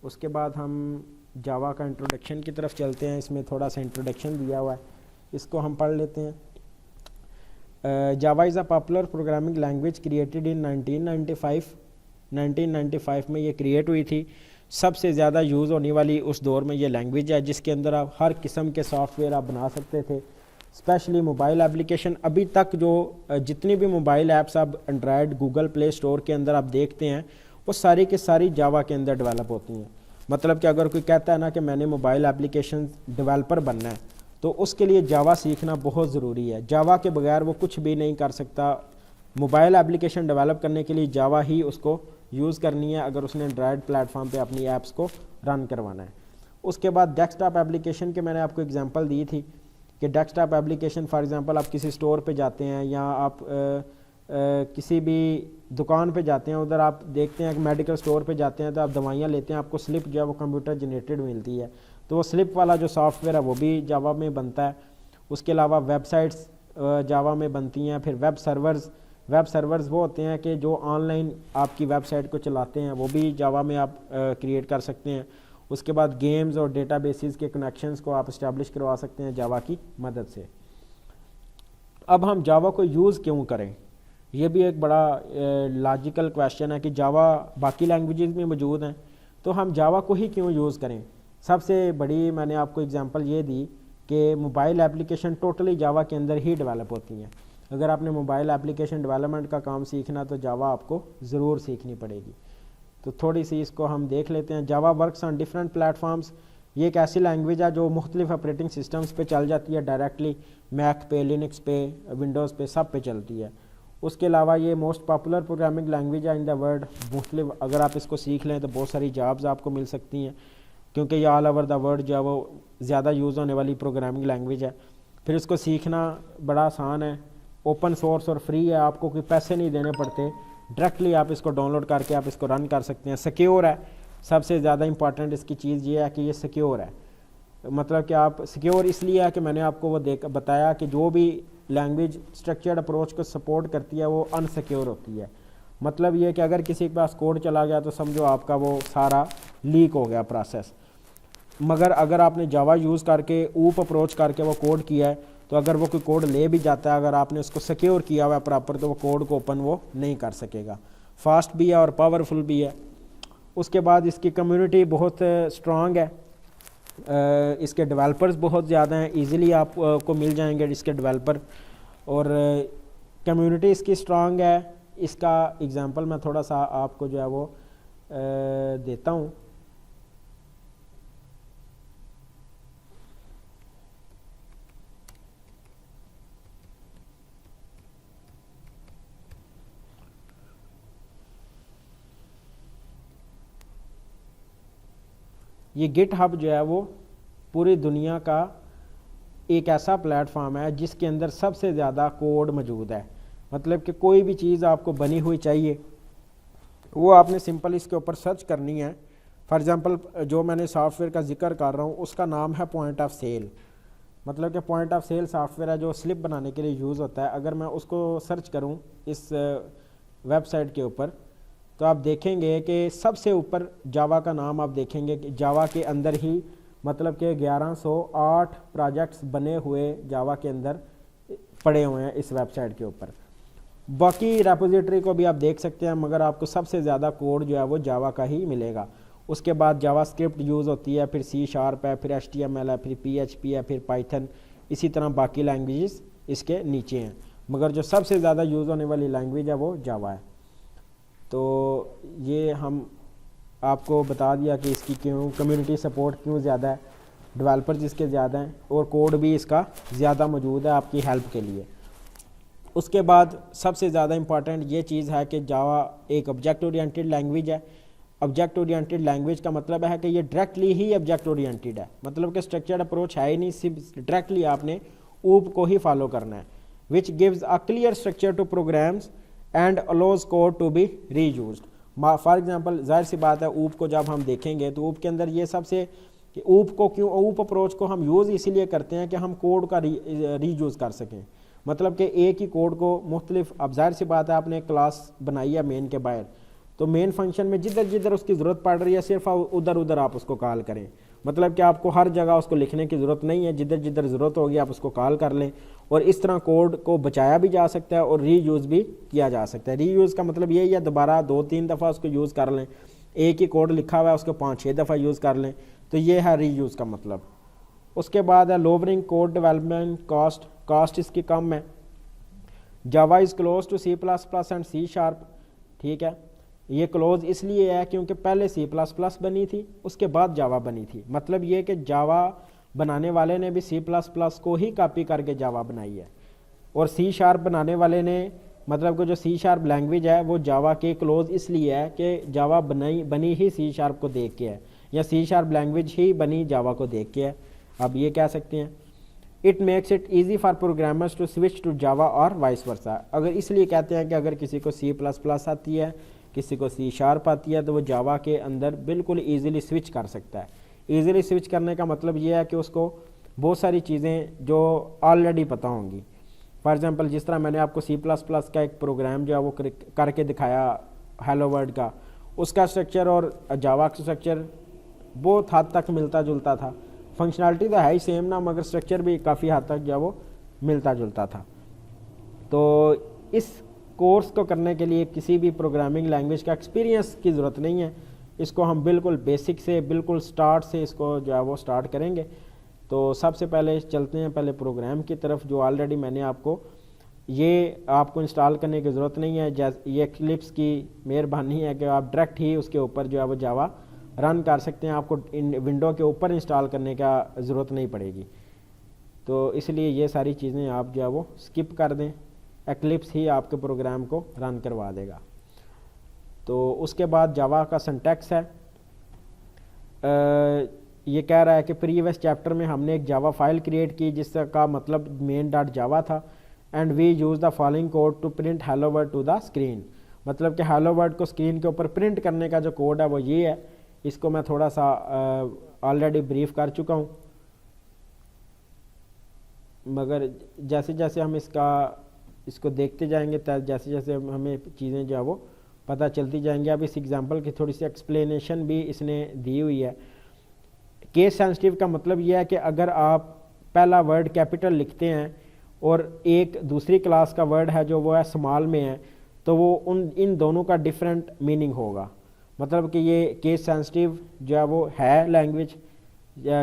उसके बाद हम जावा का इंट्रोडक्शन की तरफ चलते हैं। इसमें थोड़ा सा इंट्रोडक्शन दिया हुआ है, इसको हम पढ़ लेते हैं। जावा is a popular programming language created in 1995 में ये क्रिएट हुई थी। सबसे ज़्यादा यूज़ होने वाली उस दौर में ये लैंग्वेज है, जिसके अंदर आप हर किस्म के सॉफ्टवेयर आप बना सकते थे, स्पेशली मोबाइल एप्लीकेशन। अभी तक जो जितनी भी मोबाइल ऐप्स आप एंड्रॉयड गूगल प्ले स्टोर के अंदर आप देखते हैं, वो सारी की सारी जावा के अंदर डेवलप होती हैं। मतलब कि अगर कोई कहता है ना कि मैंने मोबाइल एप्लीकेशन डेवलपर बनना है, तो उसके लिए जावा सीखना बहुत ज़रूरी है। जावा के बगैर वो कुछ भी नहीं कर सकता। मोबाइल एप्लीकेशन डेवलप करने के लिए जावा ही उसको यूज़ करनी है, अगर उसने एंड्रॉयड प्लेटफॉर्म पे अपनी ऐप्स को रन करवाना है। उसके बाद डेस्कटॉप एप्लीकेशन के मैंने आपको एग्जांपल दी थी कि डेस्कटॉप एप्लीकेशन फॉर एग्जांपल आप किसी स्टोर पे जाते हैं या आप किसी भी दुकान पे जाते हैं, उधर आप देखते हैं कि मेडिकल स्टोर पे जाते हैं तो आप दवाइयाँ लेते हैं, आपको स्लिप जो है वो कंप्यूटर जनरेटेड मिलती है, तो वो स्लिप वाला जो सॉफ्टवेयर है वो भी जावा में बनता है। उसके अलावा वेबसाइट्स जावा में बनती हैं। फिर वेब सर्वर्स वो होते हैं कि जो ऑनलाइन आपकी वेबसाइट को चलाते हैं, वो भी जावा में आप क्रिएट कर सकते हैं। उसके बाद गेम्स और डेटाबेसेस के कनेक्शंस को आप इस्टेब्लिश करवा सकते हैं जावा की मदद से। अब हम जावा को यूज़ क्यों करें, ये भी एक बड़ा लॉजिकल क्वेश्चन है कि जावा बाकी लैंग्वेजेस में मौजूद हैं, तो हम जावा को ही क्यों यूज़ करें। सबसे बड़ी मैंने आपको एग्जांपल ये दी कि मोबाइल एप्लीकेशन टोटली जावा के अंदर ही डेवलप होती हैं। अगर आपने मोबाइल एप्लीकेशन डेवलपमेंट का काम सीखना तो जावा आपको ज़रूर सीखनी पड़ेगी। तो थोड़ी सी इसको हम देख लेते हैं। जावा वर्क्स ऑन डिफरेंट प्लेटफॉर्म्स, ये एक ऐसी लैंग्वेज है जो मुख्तलिफ ऑपरेटिंग सिस्टम्स पे चल जाती है डायरेक्टली, मैक पे, लिनक्स पे, विंडोज़ पे, सब पे चलती है। उसके अलावा ये मोस्ट पॉपुलर प्रोग्रामिंग लैंग्वेज है इन द वर्ल्ड। मुख्तलिफ अगर आप इसको सीख लें तो बहुत सारी जॉब्स आपको मिल सकती हैं, क्योंकि ये ऑल ओवर द वर्ल्ड जो है वो ज़्यादा यूज़ होने वाली प्रोग्रामिंग लैंग्वेज है। फिर इसको सीखना बड़ा आसान है, ओपन सोर्स और फ्री है, आपको कोई पैसे नहीं देने पड़ते, डायरेक्टली आप इसको डाउनलोड करके आप इसको रन कर सकते हैं। सिक्योर है, सबसे ज़्यादा इंपॉर्टेंट इसकी चीज़ ये है कि ये सिक्योर है। मतलब कि आप सिक्योर इसलिए है कि मैंने आपको वो बताया कि जो भी लैंग्वेज स्ट्रक्चर्ड अप्रोच को सपोर्ट करती है वो अनसिक्योर होती है। मतलब ये कि अगर किसी के पास कोड चला गया तो समझो आपका वो सारा लीक हो गया प्रोसेस। मगर अगर आपने जावा यूज़ करके ऊप अप्रोच करके वो कोड किया है, तो अगर वो कोई कोड ले भी जाता है, अगर आपने उसको सिक्योर किया हुआ है प्रॉपर, तो वो कोड को ओपन वो नहीं कर सकेगा। फास्ट भी है और पावरफुल भी है। उसके बाद इसकी कम्युनिटी बहुत स्ट्रॉन्ग है, इसके डेवलपर्स बहुत ज़्यादा हैं, इजीली आपको मिल जाएंगे इसके डेवलपर, और कम्युनिटी इसकी स्ट्रॉन्ग है। इसका एग्जांपल मैं थोड़ा सा आपको जो है वो देता हूँ। ये गिट हब जो है वो पूरी दुनिया का एक ऐसा प्लेटफॉर्म है जिसके अंदर सबसे ज़्यादा कोड मौजूद है। मतलब कि कोई भी चीज़ आपको बनी हुई चाहिए, वो आपने सिंपल इसके ऊपर सर्च करनी है। फॉर एग्ज़ाम्पल जो मैंने सॉफ्टवेयर का जिक्र कर रहा हूँ उसका नाम है पॉइंट ऑफ सेल। मतलब कि पॉइंट ऑफ सेल सॉफ्टवेयर है जो स्लिप बनाने के लिए यूज़ होता है। अगर मैं उसको सर्च करूँ इस वेबसाइट के ऊपर, तो आप देखेंगे कि सबसे ऊपर जावा का नाम आप देखेंगे कि जावा के अंदर ही मतलब कि 1108 प्रोजेक्ट्स बने हुए जावा के अंदर पड़े हुए हैं इस वेबसाइट के ऊपर। बाकी रेपोजिटरी को भी आप देख सकते हैं, मगर आपको सबसे ज़्यादा कोड जो है वो जावा का ही मिलेगा। उसके बाद जावा स्क्रिप्ट यूज़ होती है, फिर सी शार्प है, फिर HTML है, फिर PHP है, फिर पाइथन, इसी तरह बाकी लैंग्वेजेस इसके नीचे हैं, मगर जो सबसे ज़्यादा यूज़ होने वाली लैंग्वेज है वो जावा है। तो ये हम आपको बता दिया कि इसकी क्यों कम्युनिटी सपोर्ट क्यों ज़्यादा है, डेवलपर्स इसके ज़्यादा हैं, और कोड भी इसका ज़्यादा मौजूद है आपकी हेल्प के लिए। उसके बाद सबसे ज़्यादा इम्पॉर्टेंट ये चीज़ है कि जावा एक ऑब्जेक्ट ओरिएंटेड लैंग्वेज है। ऑब्जेक्ट ओरिएंटेड लैंग्वेज का मतलब है कि ये डायरेक्टली ही ऑब्जेक्ट ओरिएंटेड है, मतलब कि स्ट्रक्चर्ड अप्रोच है ही नहीं, सिर्फ डायरेक्टली आपने ऊप को ही फॉलो करना है। Which gives a clear structure to programs and allows code to be reused. For example जाहिर सी बात है ऊप को जब हम देखेंगे तो ऊप के अंदर ये सबसे ऊप को क्यों ऊप अप्रोच को हम यूज़ इसीलिए करते हैं कि हम कोड का रीयूज़ कर सकें। मतलब कि एक ही कोड को मुख्तलिफ, अब जाहिर सी बात है आपने क्लास बनाई है मेन के बाहर, तो मेन फंक्शन में जिधर जिधर उसकी ज़रूरत पड़ रही है सिर्फ उधर उधर आप उसको कॉल करें। मतलब कि आपको हर जगह उसको लिखने की ज़रूरत नहीं है, जिधर जिधर ज़रूरत होगी आप उसको कॉल कर लें। और इस तरह कोड को बचाया भी जा सकता है और रीयूज़ भी किया जा सकता है। रीयूज़ का मतलब यही है दोबारा 2-3 दफ़ा उसको यूज़ कर लें, एक ही कोड लिखा हुआ है उसको 5-6 दफ़ा यूज़ कर लें, तो ये है रीयूज़ का मतलब। उसके बाद है lowering code development cost, cost इसकी कम है। Java is close to C++ and C#, ठीक है। ये क्लोज इसलिए है क्योंकि पहले C++ बनी थी, उसके बाद जावा बनी थी। मतलब ये कि जावा बनाने वाले ने भी C++ को ही कॉपी करके जावा बनाई है, और C# बनाने वाले ने, मतलब कि जो C# लैंग्वेज है वो जावा के क्लोज इसलिए है कि जावा बनी ही C# को देख के है, या C# लैंग्वेज ही बनी जावा को देख के है। अब ये कह सकते हैं it makes it easy for programmers to switch to Java और वाइस वर्सा। अगर इसलिए कहते हैं कि अगर किसी को C++ आती है, किसी को C# आती है, तो वो जावा के अंदर बिल्कुल ईज़िली स्विच कर सकता है। ईज़िली स्विच करने का मतलब ये है कि उसको बहुत सारी चीज़ें जो ऑलरेडी पता होंगी। फॉर एग्ज़ाम्पल जिस तरह मैंने आपको C++ का एक प्रोग्राम जो है वो करके दिखाया हेलो वर्ल्ड का, उसका स्ट्रक्चर और जावा का स्ट्रक्चर बहुत हद तक मिलता जुलता था। फंक्शनैलिटी तो है ही सेम ना, मगर स्ट्रक्चर भी काफ़ी हद तक जो है वो मिलता जुलता था। तो इस कोर्स को करने के लिए किसी भी प्रोग्रामिंग लैंग्वेज का एक्सपीरियंस की ज़रूरत नहीं है। इसको हम बिल्कुल बेसिक से, बिल्कुल स्टार्ट से इसको जो है वो स्टार्ट करेंगे। तो सबसे पहले चलते हैं पहले प्रोग्राम की तरफ, जो ऑलरेडी मैंने आपको इंस्टॉल करने की ज़रूरत नहीं है। ये एक्लिप्स की मेहरबानी है कि आप डायरेक्ट ही उसके ऊपर जो है वो जावा रन कर सकते हैं, आपको इन विंडो के ऊपर इंस्टॉल करने का ज़रूरत नहीं पड़ेगी। तो इसलिए ये सारी चीज़ें आप जो है वो स्किप कर दें, एक्लिप्स ही आपके प्रोग्राम को रन करवा देगा। तो उसके बाद जावा का सिंटैक्स है। ये कह रहा है कि प्रीवियस चैप्टर में हमने एक जावा फाइल क्रिएट की जिसका मतलब main.java था, and we use the following code to print hello world to the screen. मतलब कि हेलो वर्ल्ड को स्क्रीन के ऊपर प्रिंट करने का जो कोड है वो ये है। इसको मैं थोड़ा सा ऑलरेडी ब्रीफ कर चुका हूँ, मगर जैसे जैसे हम इसको देखते जाएंगे, जैसे जैसे हमें चीज़ें जो है वो पता चलती जाएंगी। अब इस एग्जांपल की थोड़ी सी एक्सप्लेनेशन भी इसने दी हुई है। केस सेंसिटिव का मतलब यह है कि अगर आप पहला वर्ड कैपिटल लिखते हैं और एक दूसरी क्लास का वर्ड है जो वो है स्मॉल में है, तो वो इन दोनों का डिफरेंट मीनिंग होगा। मतलब कि ये केस सेंसिटिव जो है वो है लैंग्वेज,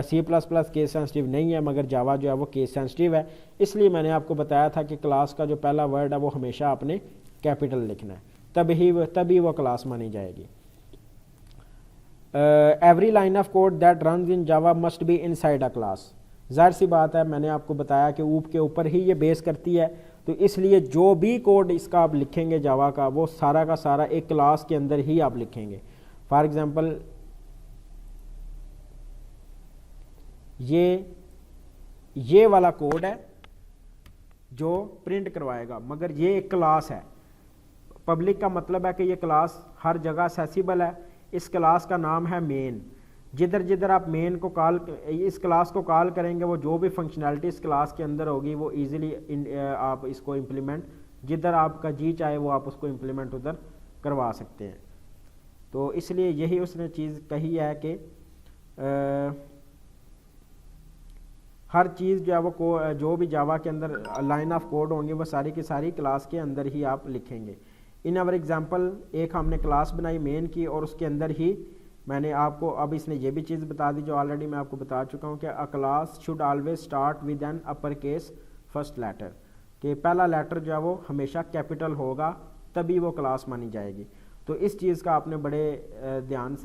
C++ केस सेंसिटिव नहीं है, मगर जावा जो है वो केस सेंसिटिव है। इसलिए मैंने आपको बताया था कि क्लास का जो पहला वर्ड है वो हमेशा आपने कैपिटल लिखना है, तभी वो क्लास मानी जाएगी। Every line of code that runs in Java must be inside a class. जाहिर सी बात है, मैंने आपको बताया कि ऊप के ऊपर ही ये बेस करती है, तो इसलिए जो भी कोड इसका आप लिखेंगे जावा का, वो सारा का सारा एक क्लास के अंदर ही आप लिखेंगे। फॉर एग्जांपल ये वाला कोड है जो प्रिंट करवाएगा, मगर ये एक क्लास है। पब्लिक का मतलब है कि ये क्लास हर जगह एक्सेसिबल है। इस क्लास का नाम है मेन। जिधर जिधर आप मेन को इस क्लास को कॉल करेंगे, वो जो भी फंक्शनैलिटी इस क्लास के अंदर होगी वो इजीली आप इसको इम्प्लीमेंट, जिधर आपका जी चाहे वो आप उसको इम्प्लीमेंट उधर करवा सकते हैं। तो इसलिए यही उसने चीज़ कही है कि हर चीज़ जो है वो जो भी जावा के अंदर लाइन ऑफ कोड होंगे वो सारी की सारी क्लास के अंदर ही आप लिखेंगे। इन अवर एग्जांपल एक हमने क्लास बनाई मेन की, और उसके अंदर ही मैंने आपको अब इसने ये भी चीज़ बता दी जो ऑलरेडी मैं आपको बता चुका हूँ कि a class should always start with an upper case first letter, कि पहला लेटर जो है वो हमेशा कैपिटल होगा, तभी वो क्लास मानी जाएगी। तो इस चीज़ का आपने बड़े ध्यान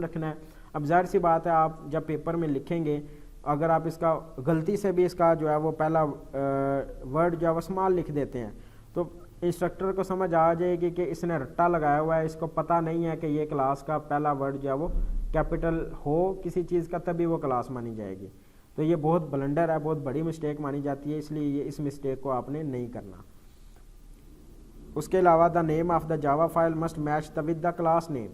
रखना है। अब जाहिर सी बात है, आप जब पेपर में लिखेंगे, अगर आप इसका गलती से भी इसका जो है वो पहला वर्ड जो है वो स्मॉल लिख देते हैं, तो इंस्ट्रक्टर को समझ आ जाएगी कि इसने रट्टा लगाया हुआ है, इसको पता नहीं है कि ये क्लास का पहला वर्ड जो है वो कैपिटल हो किसी चीज़ का, तभी वो क्लास मानी जाएगी। तो ये बहुत ब्लंडर है, बहुत बड़ी मिस्टेक मानी जाती है, इसलिए ये इस मिस्टेक को आपने नहीं करना। उसके अलावा the name of the Java file must match the with the class name,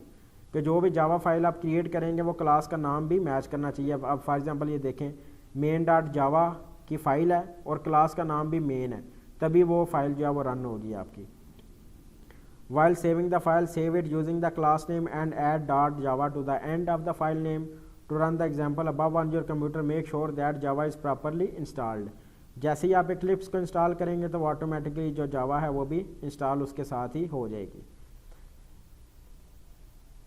कि जो भी जावा फाइल आप क्रिएट करेंगे वो क्लास का नाम भी मैच करना चाहिए। अब फॉर एग्जांपल ये देखें, main.java की फ़ाइल है और क्लास का नाम भी मेन है, तभी वो फाइल जो है वो रन होगी आपकी। While saving the file save it using the class name and add .java to the end of the file name to run the example above on your computer make sure that Java is properly installed. जैसे ही आप Eclipse को install करेंगे तो automatically जो जावा है वो भी इंस्टॉल उसके साथ ही हो जाएगी।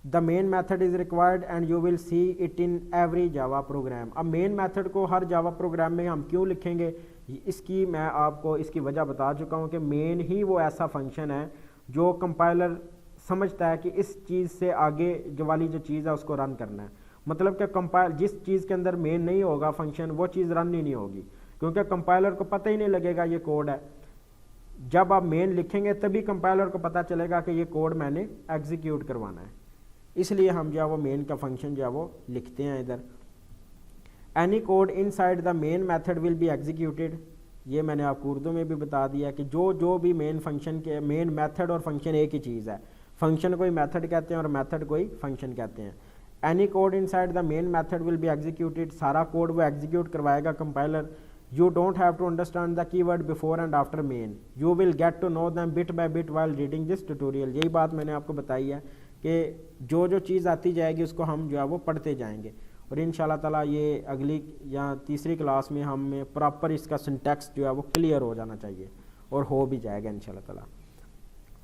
The main method is required and you will see it in every Java program. अब मेन मैथड को हर जावा प्रोग्राम में हम क्यों लिखेंगे, इसकी मैं आपको इसकी वजह बता चुका हूँ कि मेन ही वो ऐसा फंक्शन है जो कंपाइलर समझता है कि इस चीज़ से आगे जो वाली जो चीज़ है उसको रन करना है। मतलब कि कंपाइल जिस चीज़ के अंदर मेन नहीं होगा फंक्शन, वो चीज़ रन ही नहीं होगी, क्योंकि कंपाइलर को पता ही नहीं लगेगा ये कोड है। जब आप मेन लिखेंगे तभी कंपाइलर को पता चलेगा कि ये कोड मैंने एग्जीक्यूट करवाना है, इसलिए हम जो है वो मेन का फंक्शन जो है वो लिखते हैं इधर। Any code inside the main method will be executed, ये मैंने आपको उर्दू में भी बता दिया कि जो भी मेन फंक्शन के मेन मेथड और फंक्शन एक ही चीज़ है। फंक्शन कोई मेथड कहते हैं और मेथड कोई फंक्शन कहते हैं। Any code inside the main method will be executed, सारा कोड वो एग्जीक्यूट करवाएगा compiler. You don't have to understand the keyword before and after main, you will get to know them bit by bit while reading this tutorial. यही बात मैंने आपको बताई है कि जो चीज़ आती जाएगी उसको हम जो है वो पढ़ते जाएंगे, और इंशाल्लाह ताला ये अगली या तीसरी क्लास में हमें प्रॉपर इसका सिंटैक्स जो है वो क्लियर हो जाना चाहिए, और हो भी जाएगा इंशाल्लाह ताला।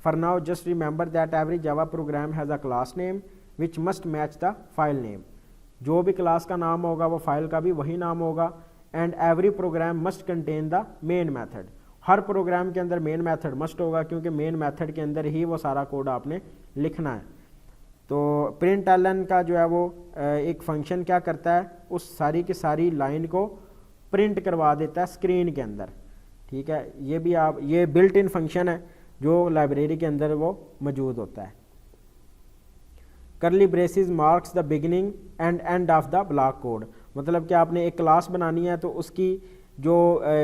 For now just remember that every Java program has a class name which must match the file name. जो भी क्लास का नाम होगा वो फाइल का भी वही नाम होगा। And every program must contain the main method, हर प्रोग्राम के अंदर मेन मैथड मस्ट होगा, क्योंकि मेन मैथड के अंदर ही वो सारा कोड आपने लिखना है। तो प्रिंट एलन का जो है वो एक फंक्शन क्या करता है, उस सारी की सारी लाइन को प्रिंट करवा देता है स्क्रीन के अंदर। ठीक है, ये भी आप ये बिल्ट इन फंक्शन है जो लाइब्रेरी के अंदर वो मौजूद होता है। करली braces marks the beginning and and of the block code, मतलब कि आपने एक क्लास बनानी है तो उसकी जो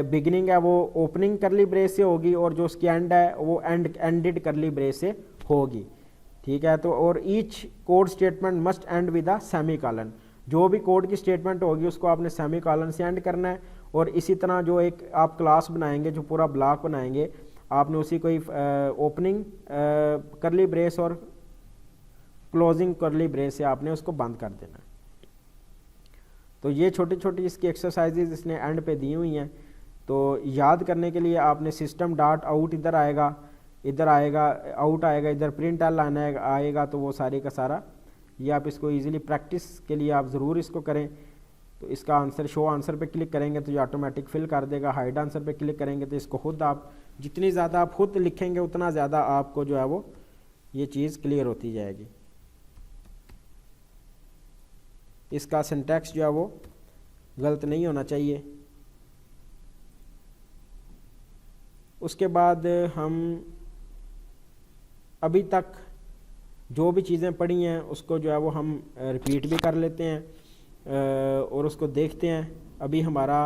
बिगिनिंग है वो ओपनिंग करली ब्रेस से होगी, और जो उसकी एंड है वो एंडेड करली ब्रेस से होगी। ठीक है, तो और each code statement must and with a semi colon, जो भी कोड की स्टेटमेंट होगी उसको आपने सेमी कॉलन से एंड करना है। और इसी तरह जो एक आप क्लास बनाएंगे, जो पूरा ब्लॉक बनाएंगे, आपने उसी कोई ओपनिंग करली ब्रेस और क्लोजिंग करली ब्रेस से आपने उसको बंद कर देना है। तो ये छोटी छोटी इसकी एक्सरसाइजेज इसने एंड पे दी हुई हैं, तो याद करने के लिए आपने सिस्टम डॉट आउट इधर आएगा आउट आएगा, इधर प्रिंट एल आएगा, तो वो सारी का सारा ये आप इसको इजीली प्रैक्टिस के लिए आप ज़रूर इसको करें। तो इसका आंसर शो आंसर पे क्लिक करेंगे तो ये ऑटोमेटिक फिल कर देगा। हाइड आंसर पे क्लिक करेंगे तो इसको खुद आप जितनी ज़्यादा आप खुद लिखेंगे उतना ज़्यादा आपको जो है वो ये चीज़ क्लियर होती जाएगी। इसका सिंटैक्स जो है वो गलत नहीं होना चाहिए। उसके बाद हम अभी तक जो भी चीज़ें पढ़ी हैं उसको जो है वो हम रिपीट भी कर लेते हैं और उसको देखते हैं। अभी हमारा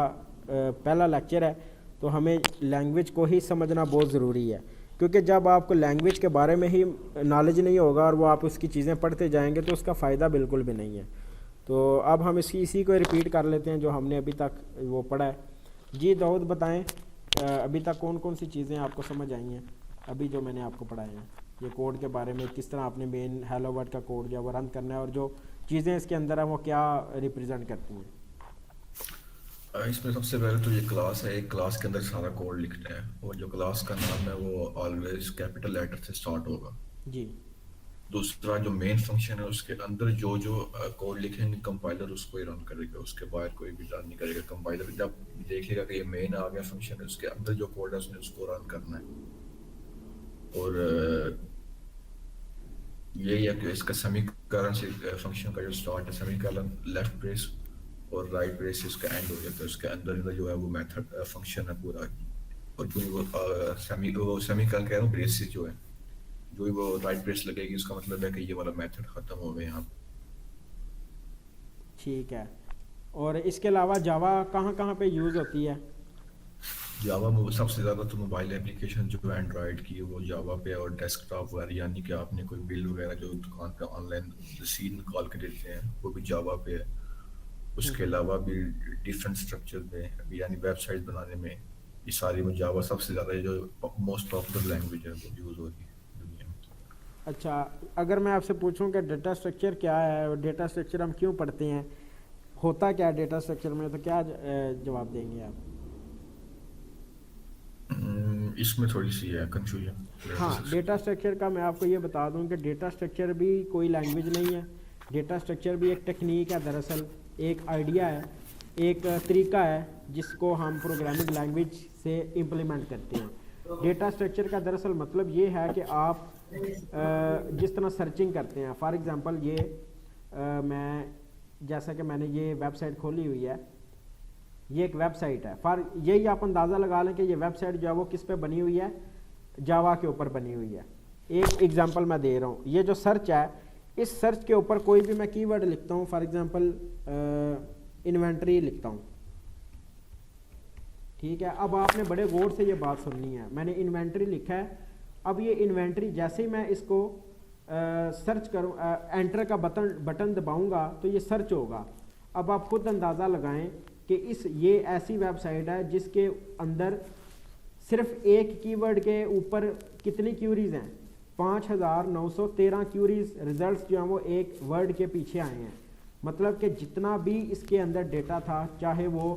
पहला लेक्चर है, तो हमें लैंग्वेज को ही समझना बहुत ज़रूरी है, क्योंकि जब आपको लैंग्वेज के बारे में ही नॉलेज नहीं होगा और वो आप उसकी चीज़ें पढ़ते जाएंगे तो उसका फ़ायदा बिल्कुल भी नहीं है। तो अब हम इसी को रिपीट कर लेते हैं जो हमने अभी तक वो पढ़ा है। जी दाऊद बताएं, अभी तक कौन कौन सी चीज़ें आपको समझ आई हैं अभी जो मैंने आपको पढ़ाए हैं, ये कोड के बारे में, किस तरह आपने मेन हेलो वर्ड का कोड जो है वो रन करना है, और जो चीज़ें इसके अंदर हैं वो क्या रिप्रेजेंट करती हैं। इसमें सबसे पहले तो ये क्लास है, एक क्लास के अंदर सारा कोड लिखना है, और जो क्लास का नाम है वो ऑलवेज कैपिटल लेटर से स्टार्ट होगा। जी। दूसरा जो मेन फंक्शन है उसके अंदर जो जो कोड लिखेंगे कंपाइलर उसको ही रन करेगा, उसके बाहर कोई भी रन नहीं करेगा। कंपाइलर जब देखेगा कि ये मेन आ गया फंक्शन है, उसके अंदर जो कोड है उसने उसको रन करना है। और यही है कि इसका समीकरण से फंक्शन का जो स्टार्ट है, समीकरण लेफ्ट ब्रेस और राइट ब्रेस से इसका एंड हो जाता है। उसके अंदर जो है वो मेथड फंक्शन है पूरा, और जो वो समीकरण कह रहा हूँ ब्रेस से जो है, जो वो राइट ब्रेस लगेगी उसका मतलब है कि ये वाला मेथड खत्म हो गया यहाँ। ठीक है, और इसके अलावा जावा कहाँ कहाँ पे यूज़ होती है? जावा में सबसे ज़्यादा तो मोबाइल एप्लीकेशन जो है एंड्रॉयड की वो जावा पे, और डेस्कटॉप वगैरह, यानी कि आपने कोई बिल वगैरह जो दुकान पे ऑनलाइन रसीद निकाल के देते हैं वो भी जावा पे है। उसके अलावा भी डिफरेंट स्ट्रक्चर में, यानी वेबसाइट बनाने में, ये सारी में जावा सबसे ज़्यादा जो मोस्ट पॉपुलर लैंग्वेज है वो यूज़ हो रही है दुनिया में। अच्छा, अगर मैं आपसे पूछूं कि डेटा स्ट्रक्चर क्या है और डेटा स्ट्रक्चर हम क्यों पढ़ते हैं, होता क्या है डेटा स्ट्रक्चर में, तो क्या जवाब देंगे आप? इसमें थोड़ी सी है कंफ्यूजन। हाँ, डेटा स्ट्रक्चर का मैं आपको ये बता दूं कि डेटा स्ट्रक्चर भी कोई लैंग्वेज नहीं है। डेटा स्ट्रक्चर भी एक टेक्निक है, दरअसल एक आइडिया है, एक तरीका है जिसको हम प्रोग्रामिंग लैंग्वेज से इम्प्लीमेंट करते हैं। डेटा स्ट्रक्चर का दरअसल मतलब ये है कि आप जिस तरह सर्चिंग करते हैं, फॉर एग्ज़ाम्पल ये मैं जैसा कि मैंने ये वेबसाइट खोली हुई है, ये एक वेबसाइट है, फॉर यही आप अंदाज़ा लगा लें कि ये वेबसाइट जो है वो किस पे बनी हुई है, जावा के ऊपर बनी हुई है। एक एग्जांपल मैं दे रहा हूँ, ये जो सर्च है, इस सर्च के ऊपर कोई भी मैं कीवर्ड लिखता हूँ, फॉर एग्जांपल इन्वेंट्री लिखता हूँ, ठीक है। अब आपने बड़े गौर से ये बात सुननी है, मैंने इन्वेंट्री लिखा है। अब ये इन्वेंट्री जैसे ही मैं इसको सर्च करूँ, एंटर का बटन दबाऊंगा तो ये सर्च होगा। अब आप खुद अंदाज़ा लगाएं कि ये ऐसी वेबसाइट है जिसके अंदर सिर्फ एक कीवर्ड के ऊपर कितनी क्यूरीज हैं, 5913 क्यूरीज रिजल्ट्स जो हैं वो एक वर्ड के पीछे आए हैं। मतलब कि जितना भी इसके अंदर डेटा था, चाहे वो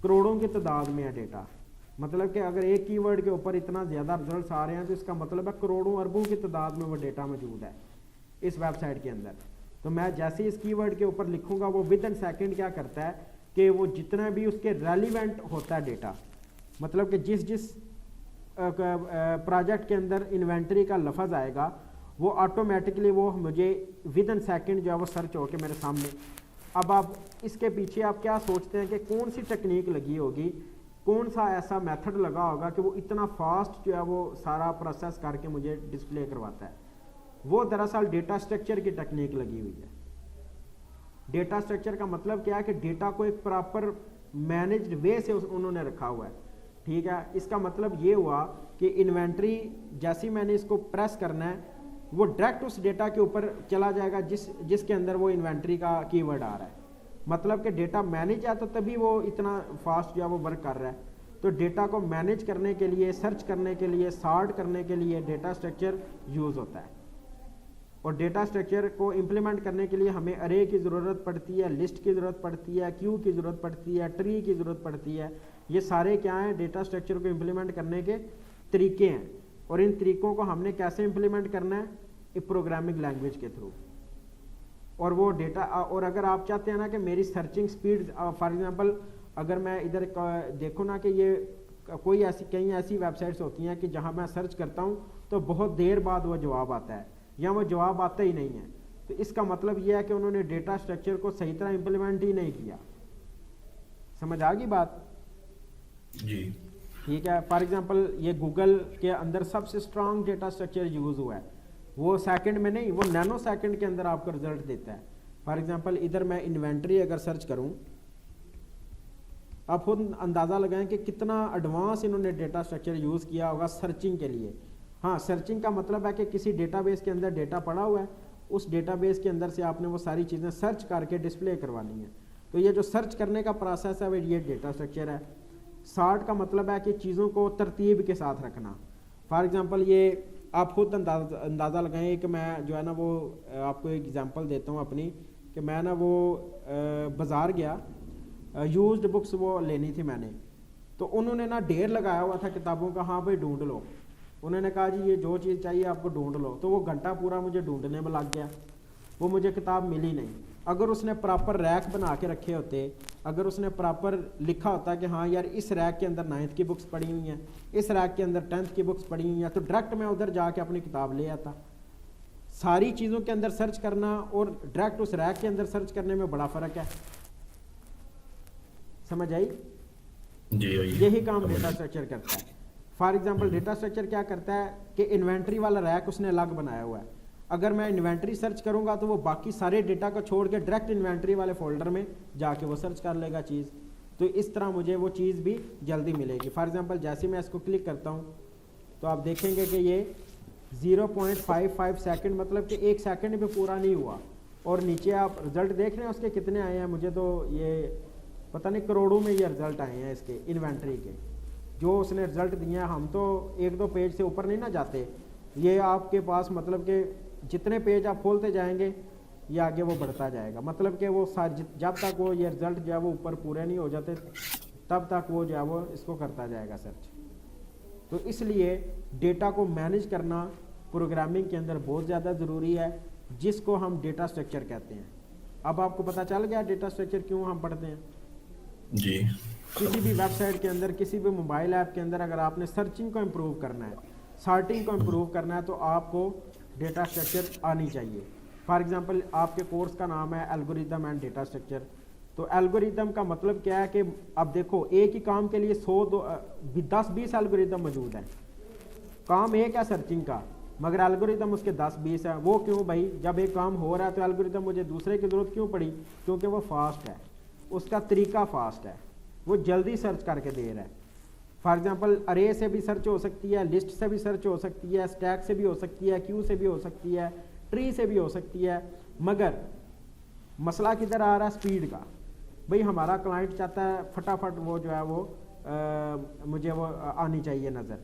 करोड़ों की तादाद में है डेटा, मतलब कि अगर एक कीवर्ड के ऊपर इतना ज़्यादा रिजल्ट्स आ रहे हैं तो इसका मतलब है करोड़ों अरबों की तादाद में वो डेटा मौजूद है इस वेबसाइट के अंदर। तो मैं जैसे इस कीवर्ड के ऊपर लिखूंगा, वो विद इन सेकेंड क्या करता है कि वो जितना भी उसके रेलिवेंट होता है डेटा, मतलब कि जिस जिस प्रोजेक्ट के अंदर इन्वेंट्री का लफ्ज़ आएगा, वो ऑटोमेटिकली वो मुझे विद इन सेकेंड जो है वो सर्च होके मेरे सामने। अब आप इसके पीछे आप क्या सोचते हैं कि कौन सी टेक्निक लगी होगी, कौन सा ऐसा मेथड लगा होगा कि वो इतना फास्ट जो है वो सारा प्रोसेस करके मुझे डिस्प्ले करवाता है? वो दरअसल डेटा स्ट्रक्चर की टेक्निक लगी हुई है। डेटा स्ट्रक्चर का मतलब क्या है कि डेटा को एक प्रॉपर मैनेज्ड वे से उन्होंने रखा हुआ है, ठीक है। इसका मतलब ये हुआ कि इन्वेंट्री जैसे ही मैंने इसको प्रेस करना है, वो डायरेक्ट उस डेटा के ऊपर चला जाएगा जिसके अंदर वो इन्वेंट्री का कीवर्ड आ रहा है। मतलब कि डेटा मैनेज है तो तभी वो इतना फास्ट जो है वो वर्क कर रहा है। तो डेटा को मैनेज करने के लिए, सर्च करने के लिए, सॉर्ट करने के लिए डेटा स्ट्रक्चर यूज़ होता है। और डेटा स्ट्रक्चर को इम्प्लीमेंट करने के लिए हमें अरे की ज़रूरत पड़ती है, लिस्ट की ज़रूरत पड़ती है, क्यू की ज़रूरत पड़ती है, ट्री की ज़रूरत पड़ती है। ये सारे क्या हैं, डेटा स्ट्रक्चर को इम्प्लीमेंट करने के तरीके हैं। और इन तरीक़ों को हमने कैसे इम्प्लीमेंट करना है, एक प्रोग्रामिंग लैंग्वेज के थ्रू। और वो डेटा, और अगर आप चाहते हैं ना कि मेरी सर्चिंग स्पीड, फॉर एग्जांपल अगर मैं इधर देखो ना कि ये कई ऐसी वेबसाइट्स होती हैं कि जहां मैं सर्च करता हूं तो बहुत देर बाद वो जवाब आता है या वो जवाब आता ही नहीं है। तो इसका मतलब ये है कि उन्होंने डेटा स्ट्रक्चर को सही तरह इम्प्लीमेंट ही नहीं किया। समझ आ गई बात? जी ठीक है। फॉर एग्जांपल ये गूगल के अंदर सबसे स्ट्रांग डेटा स्ट्रक्चर यूज़ हुआ है, वो सेकंड में नहीं, वो नैनो सेकंड के अंदर आपको रिजल्ट देता है। फॉर एग्जांपल इधर मैं इन्वेंट्री अगर सर्च करूं, आप खुद अंदाज़ा लगाएं कि कितना एडवांस इन्होंने डेटा स्ट्रक्चर यूज़ किया होगा सर्चिंग के लिए। हाँ, सर्चिंग का मतलब है कि किसी डेटाबेस के अंदर डेटा पड़ा हुआ है, उस डेटाबेस के अंदर से आपने वो सारी चीज़ें सर्च करके डिस्प्ले करवानी है। तो ये जो सर्च करने का प्रोसेस है वो ये डेटा स्ट्रक्चर है। सॉर्ट का मतलब है कि चीज़ों को तरतीब के साथ रखना। फॉर एग्जांपल ये आप खुद अंदाज़ा लगाएं कि मैं जो है ना वो आपको एक एग्जांपल देता हूँ अपनी, कि मैं ना वो बाज़ार गया, यूज्ड बुक्स वो लेनी थी मैंने, तो उन्होंने ना ढेर लगाया हुआ था किताबों का, हाँ भाई ढूंढ लो। उन्होंने कहा जी ये जो चीज़ चाहिए आपको ढूंढ लो। तो वो घंटा पूरा मुझे ढूंढने में लग गया, वो मुझे किताब मिली नहीं। अगर उसने प्रॉपर रैक बना के रखे होते, अगर उसने प्रॉपर लिखा होता कि हाँ यार इस रैक के अंदर 9th की बुक्स पड़ी हुई हैं, इस रैक के अंदर 10th की बुक्स पड़ी हुई हैं, तो डायरेक्ट मैं उधर जाके अपनी किताब ले आता। सारी चीज़ों के अंदर सर्च करना और डायरेक्ट उस रैक के अंदर सर्च करने में बड़ा फ़र्क है। समझ आई? जी यही काम डेटा स्ट्रक्चर करता है। फॉर एग्जांपल डेटा स्ट्रक्चर क्या करता है कि इन्वेंट्री वाला रैक उसने अलग बनाया हुआ है। अगर मैं इन्वेंट्री सर्च करूंगा तो वो बाकी सारे डेटा को छोड़ के डायरेक्ट इन्वेंट्री वाले फोल्डर में जाके वो सर्च कर लेगा चीज़। तो इस तरह मुझे वो चीज़ भी जल्दी मिलेगी। फॉर एग्जांपल जैसे मैं इसको क्लिक करता हूँ तो आप देखेंगे कि ये 0.55 सेकंड, मतलब कि 1 सेकंड भी पूरा नहीं हुआ। और नीचे आप रिजल्ट देख रहे हैं उसके कितने आए हैं। मुझे तो ये पता नहीं करोड़ों में ये रिजल्ट आए हैं इसके इन्वेंट्री के, जो उसने रिजल्ट दिए हैं। हम तो 1-2 पेज से ऊपर नहीं ना जाते। ये आपके पास मतलब कि जितने पेज आप खोलते जाएंगे ये आगे वो बढ़ता जाएगा। मतलब कि वो जब तक वो ये रिज़ल्ट जो है वो ऊपर पूरे नहीं हो जाते तब तक वो जो है वो इसको करता जाएगा सर्च। तो इसलिए डेटा को मैनेज करना प्रोग्रामिंग के अंदर बहुत ज़्यादा ज़रूरी है, जिसको हम डेटा स्ट्रक्चर कहते हैं। अब आपको पता चल गया डेटा स्ट्रक्चर क्यों हम पढ़ते हैं। जी। किसी भी वेबसाइट के अंदर, किसी भी मोबाइल ऐप के अंदर अगर आपने सर्चिंग को इम्प्रूव करना है, सॉर्टिंग को इम्प्रूव करना है, तो आपको डेटा स्ट्रक्चर आनी चाहिए। फॉर एग्जांपल आपके कोर्स का नाम है एल्गोरिदम एंड डेटा स्ट्रक्चर। तो एल्गोरिदम का मतलब क्या है कि अब देखो एक ही काम के लिए 10-20 एल्गोरिदम मौजूद हैं। काम एक है सर्चिंग का, मगर एल्गोरिदम उसके 10-20 है। वो क्यों भाई, जब एक काम हो रहा है तो एल्गोरिदम मुझे दूसरे की ज़रूरत क्यों पड़ी? क्योंकि वो फास्ट है, उसका तरीका फास्ट है, वो जल्दी सर्च करके दे रहा है। फॉर एग्जांपल अरे से भी सर्च हो सकती है, लिस्ट से भी सर्च हो सकती है, स्टैक से भी हो सकती है, क्यू से भी हो सकती है, ट्री से भी हो सकती है। मगर मसला किधर आ रहा है? स्पीड का। भाई हमारा क्लाइंट चाहता है फटाफट वो जो है वो मुझे वो आनी चाहिए नज़र।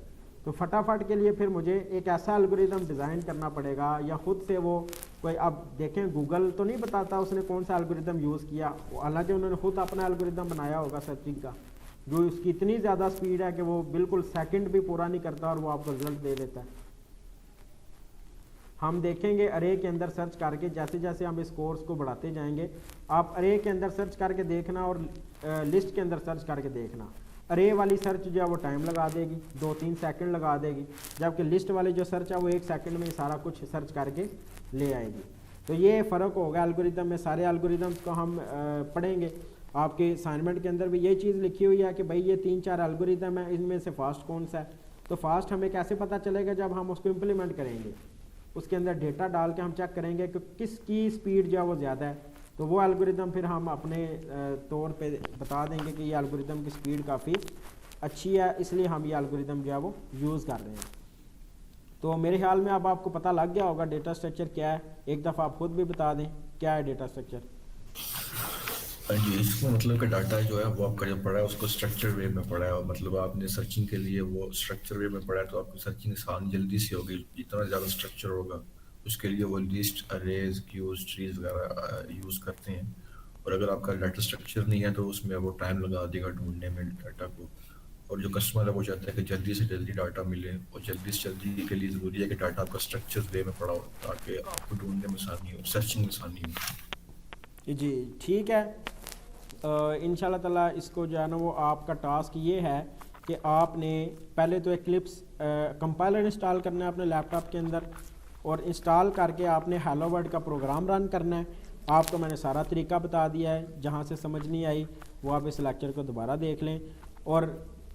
तो फटाफट के लिए फिर मुझे एक ऐसा एल्गोरिदम डिज़ाइन करना पड़ेगा, या खुद से वो कोई, अब देखें गूगल तो नहीं बताता उसने कौन सा एल्गोरिदम यूज़ किया, हालांकि उन्होंने खुद अपना एल्गोरिदम बनाया होगा सर्चिंग का, जो उसकी इतनी ज़्यादा स्पीड है कि वो बिल्कुल सेकंड भी पूरा नहीं करता और वो आपको रिजल्ट दे देता है। हम देखेंगे अरे के अंदर सर्च करके, जैसे जैसे हम इस कोर्स को बढ़ाते जाएंगे, आप अरे के अंदर सर्च करके देखना और लिस्ट के अंदर सर्च करके देखना। अरे वाली सर्च जो है वो टाइम लगा देगी, 2-3 सेकंड लगा देगी, जबकि लिस्ट वाली जो सर्च है वो 1 सेकंड में ही सारा कुछ सर्च करके ले आएगी। तो ये फ़र्क होगा एल्गोरिदम में। सारे एल्गोरिदम्स को हम पढ़ेंगे। आपके असाइनमेंट के अंदर भी ये चीज़ लिखी हुई है कि भाई ये 3-4 एल्गोरिदम है, इनमें से फास्ट कौन सा है। तो फास्ट हमें कैसे पता चलेगा? जब हम उसको इम्प्लीमेंट करेंगे, उसके अंदर डेटा डाल के हम चेक करेंगे कि किसकी स्पीड जो है वो ज़्यादा है। तो वो एल्गोरिदम फिर हम अपने तौर पे बता देंगे कि ये एल्गोरिदम की स्पीड काफ़ी अच्छी है, इसलिए हम ये एल्गोरिदम जो है वो यूज़ कर रहे हैं। तो मेरे ख्याल में अब आपको पता लग गया होगा डेटा स्ट्रक्चर क्या है। एक दफ़ा आप खुद भी बता दें क्या है डेटा स्ट्रक्चर। हाँ जी, इसका मतलब कि डाटा जो है वो आपका जो पढ़ा है उसको स्ट्रक्चर वे में पढ़ा है, और मतलब आपने सर्चिंग के लिए वो स्ट्रक्चर वे में पढ़ा है, तो आपकी सर्चिंग आसान जल्दी से होगी। जितना ज़्यादा स्ट्रक्चर होगा उसके लिए वो लिस्ट, अरेज, क्यूज, ट्रीज वगैरह यूज़ करते हैं। और अगर आपका डाटा स्ट्रक्चर नहीं है तो उसमें वो टाइम लगा देगा ढूंढने में डाटा को। और जो कस्टमर है वो चाहता है कि जल्दी से जल्दी डाटा मिले, और जल्दी से जल्दी के लिए ज़रूरी है कि डाटा आपका स्ट्रक्चर वे में पड़ा हो, ताकि आपको ढूंढने में आसानी हो, सर्चिंग में आसानी हो। जी ठीक है। इंशाल्लाह ताला इसको जो है ना वो आपका टास्क ये है कि आपने पहले तो एक्लिप्स कंपाइलर इंस्टॉल करना है अपने लैपटॉप के अंदर, और इंस्टॉल करके आपने हेलो वर्ल्ड का प्रोग्राम रन करना है। आपको मैंने सारा तरीका बता दिया है, जहाँ से समझ नहीं आई वो आप इस लेक्चर को दोबारा देख लें। और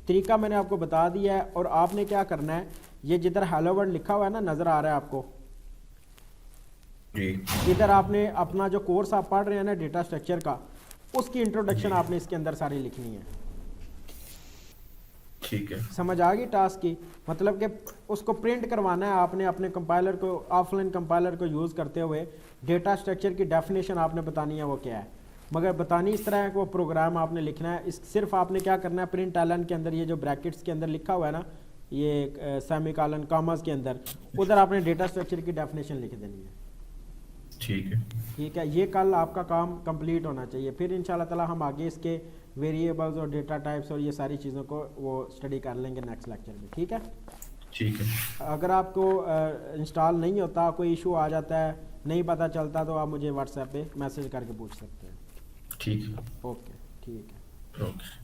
तरीका मैंने आपको बता दिया है। और आपने क्या करना है, ये जिधर हेलो वर्ल्ड लिखा हुआ है ना, नज़र आ रहा है आपको, इधर आपने अपना जो कोर्स आप पढ़ रहे हैं ना डेटा स्ट्रक्चर का, उसकी इंट्रोडक्शन आपने इसके अंदर सारी लिखनी है। ठीक है, समझ आ गई टास्क की? मतलब कि उसको प्रिंट करवाना है आपने अपने कंपाइलर को, ऑफलाइन कंपाइलर को यूज़ करते हुए डेटा स्ट्रक्चर की डेफिनेशन आपने बतानी है वो क्या है। मगर बतानी इस तरह है कि वो प्रोग्राम आपने लिखना है। इस सिर्फ आपने क्या करना है, प्रिंट एलन के अंदर ये जो ब्रैकेट्स के अंदर लिखा हुआ है ना, ये सेमीकोलन कॉमास के अंदर, उधर आपने डेटा स्ट्रक्चर की डेफिनेशन लिख देनी है। ठीक है, ठीक है, ये कल आपका काम कंप्लीट होना चाहिए। फिर इंशाल्लाह ताला हम आगे इसके वेरिएबल्स और डेटा टाइप्स और ये सारी चीज़ों को वो स्टडी कर लेंगे नेक्स्ट लेक्चर में। ठीक है, ठीक है। अगर आपको इंस्टॉल नहीं होता, कोई इशू आ जाता है, नहीं पता चलता, तो आप मुझे व्हाट्सएप पे मैसेज करके पूछ सकते हैं। ठीक है, ओके, ठीक है। ओके।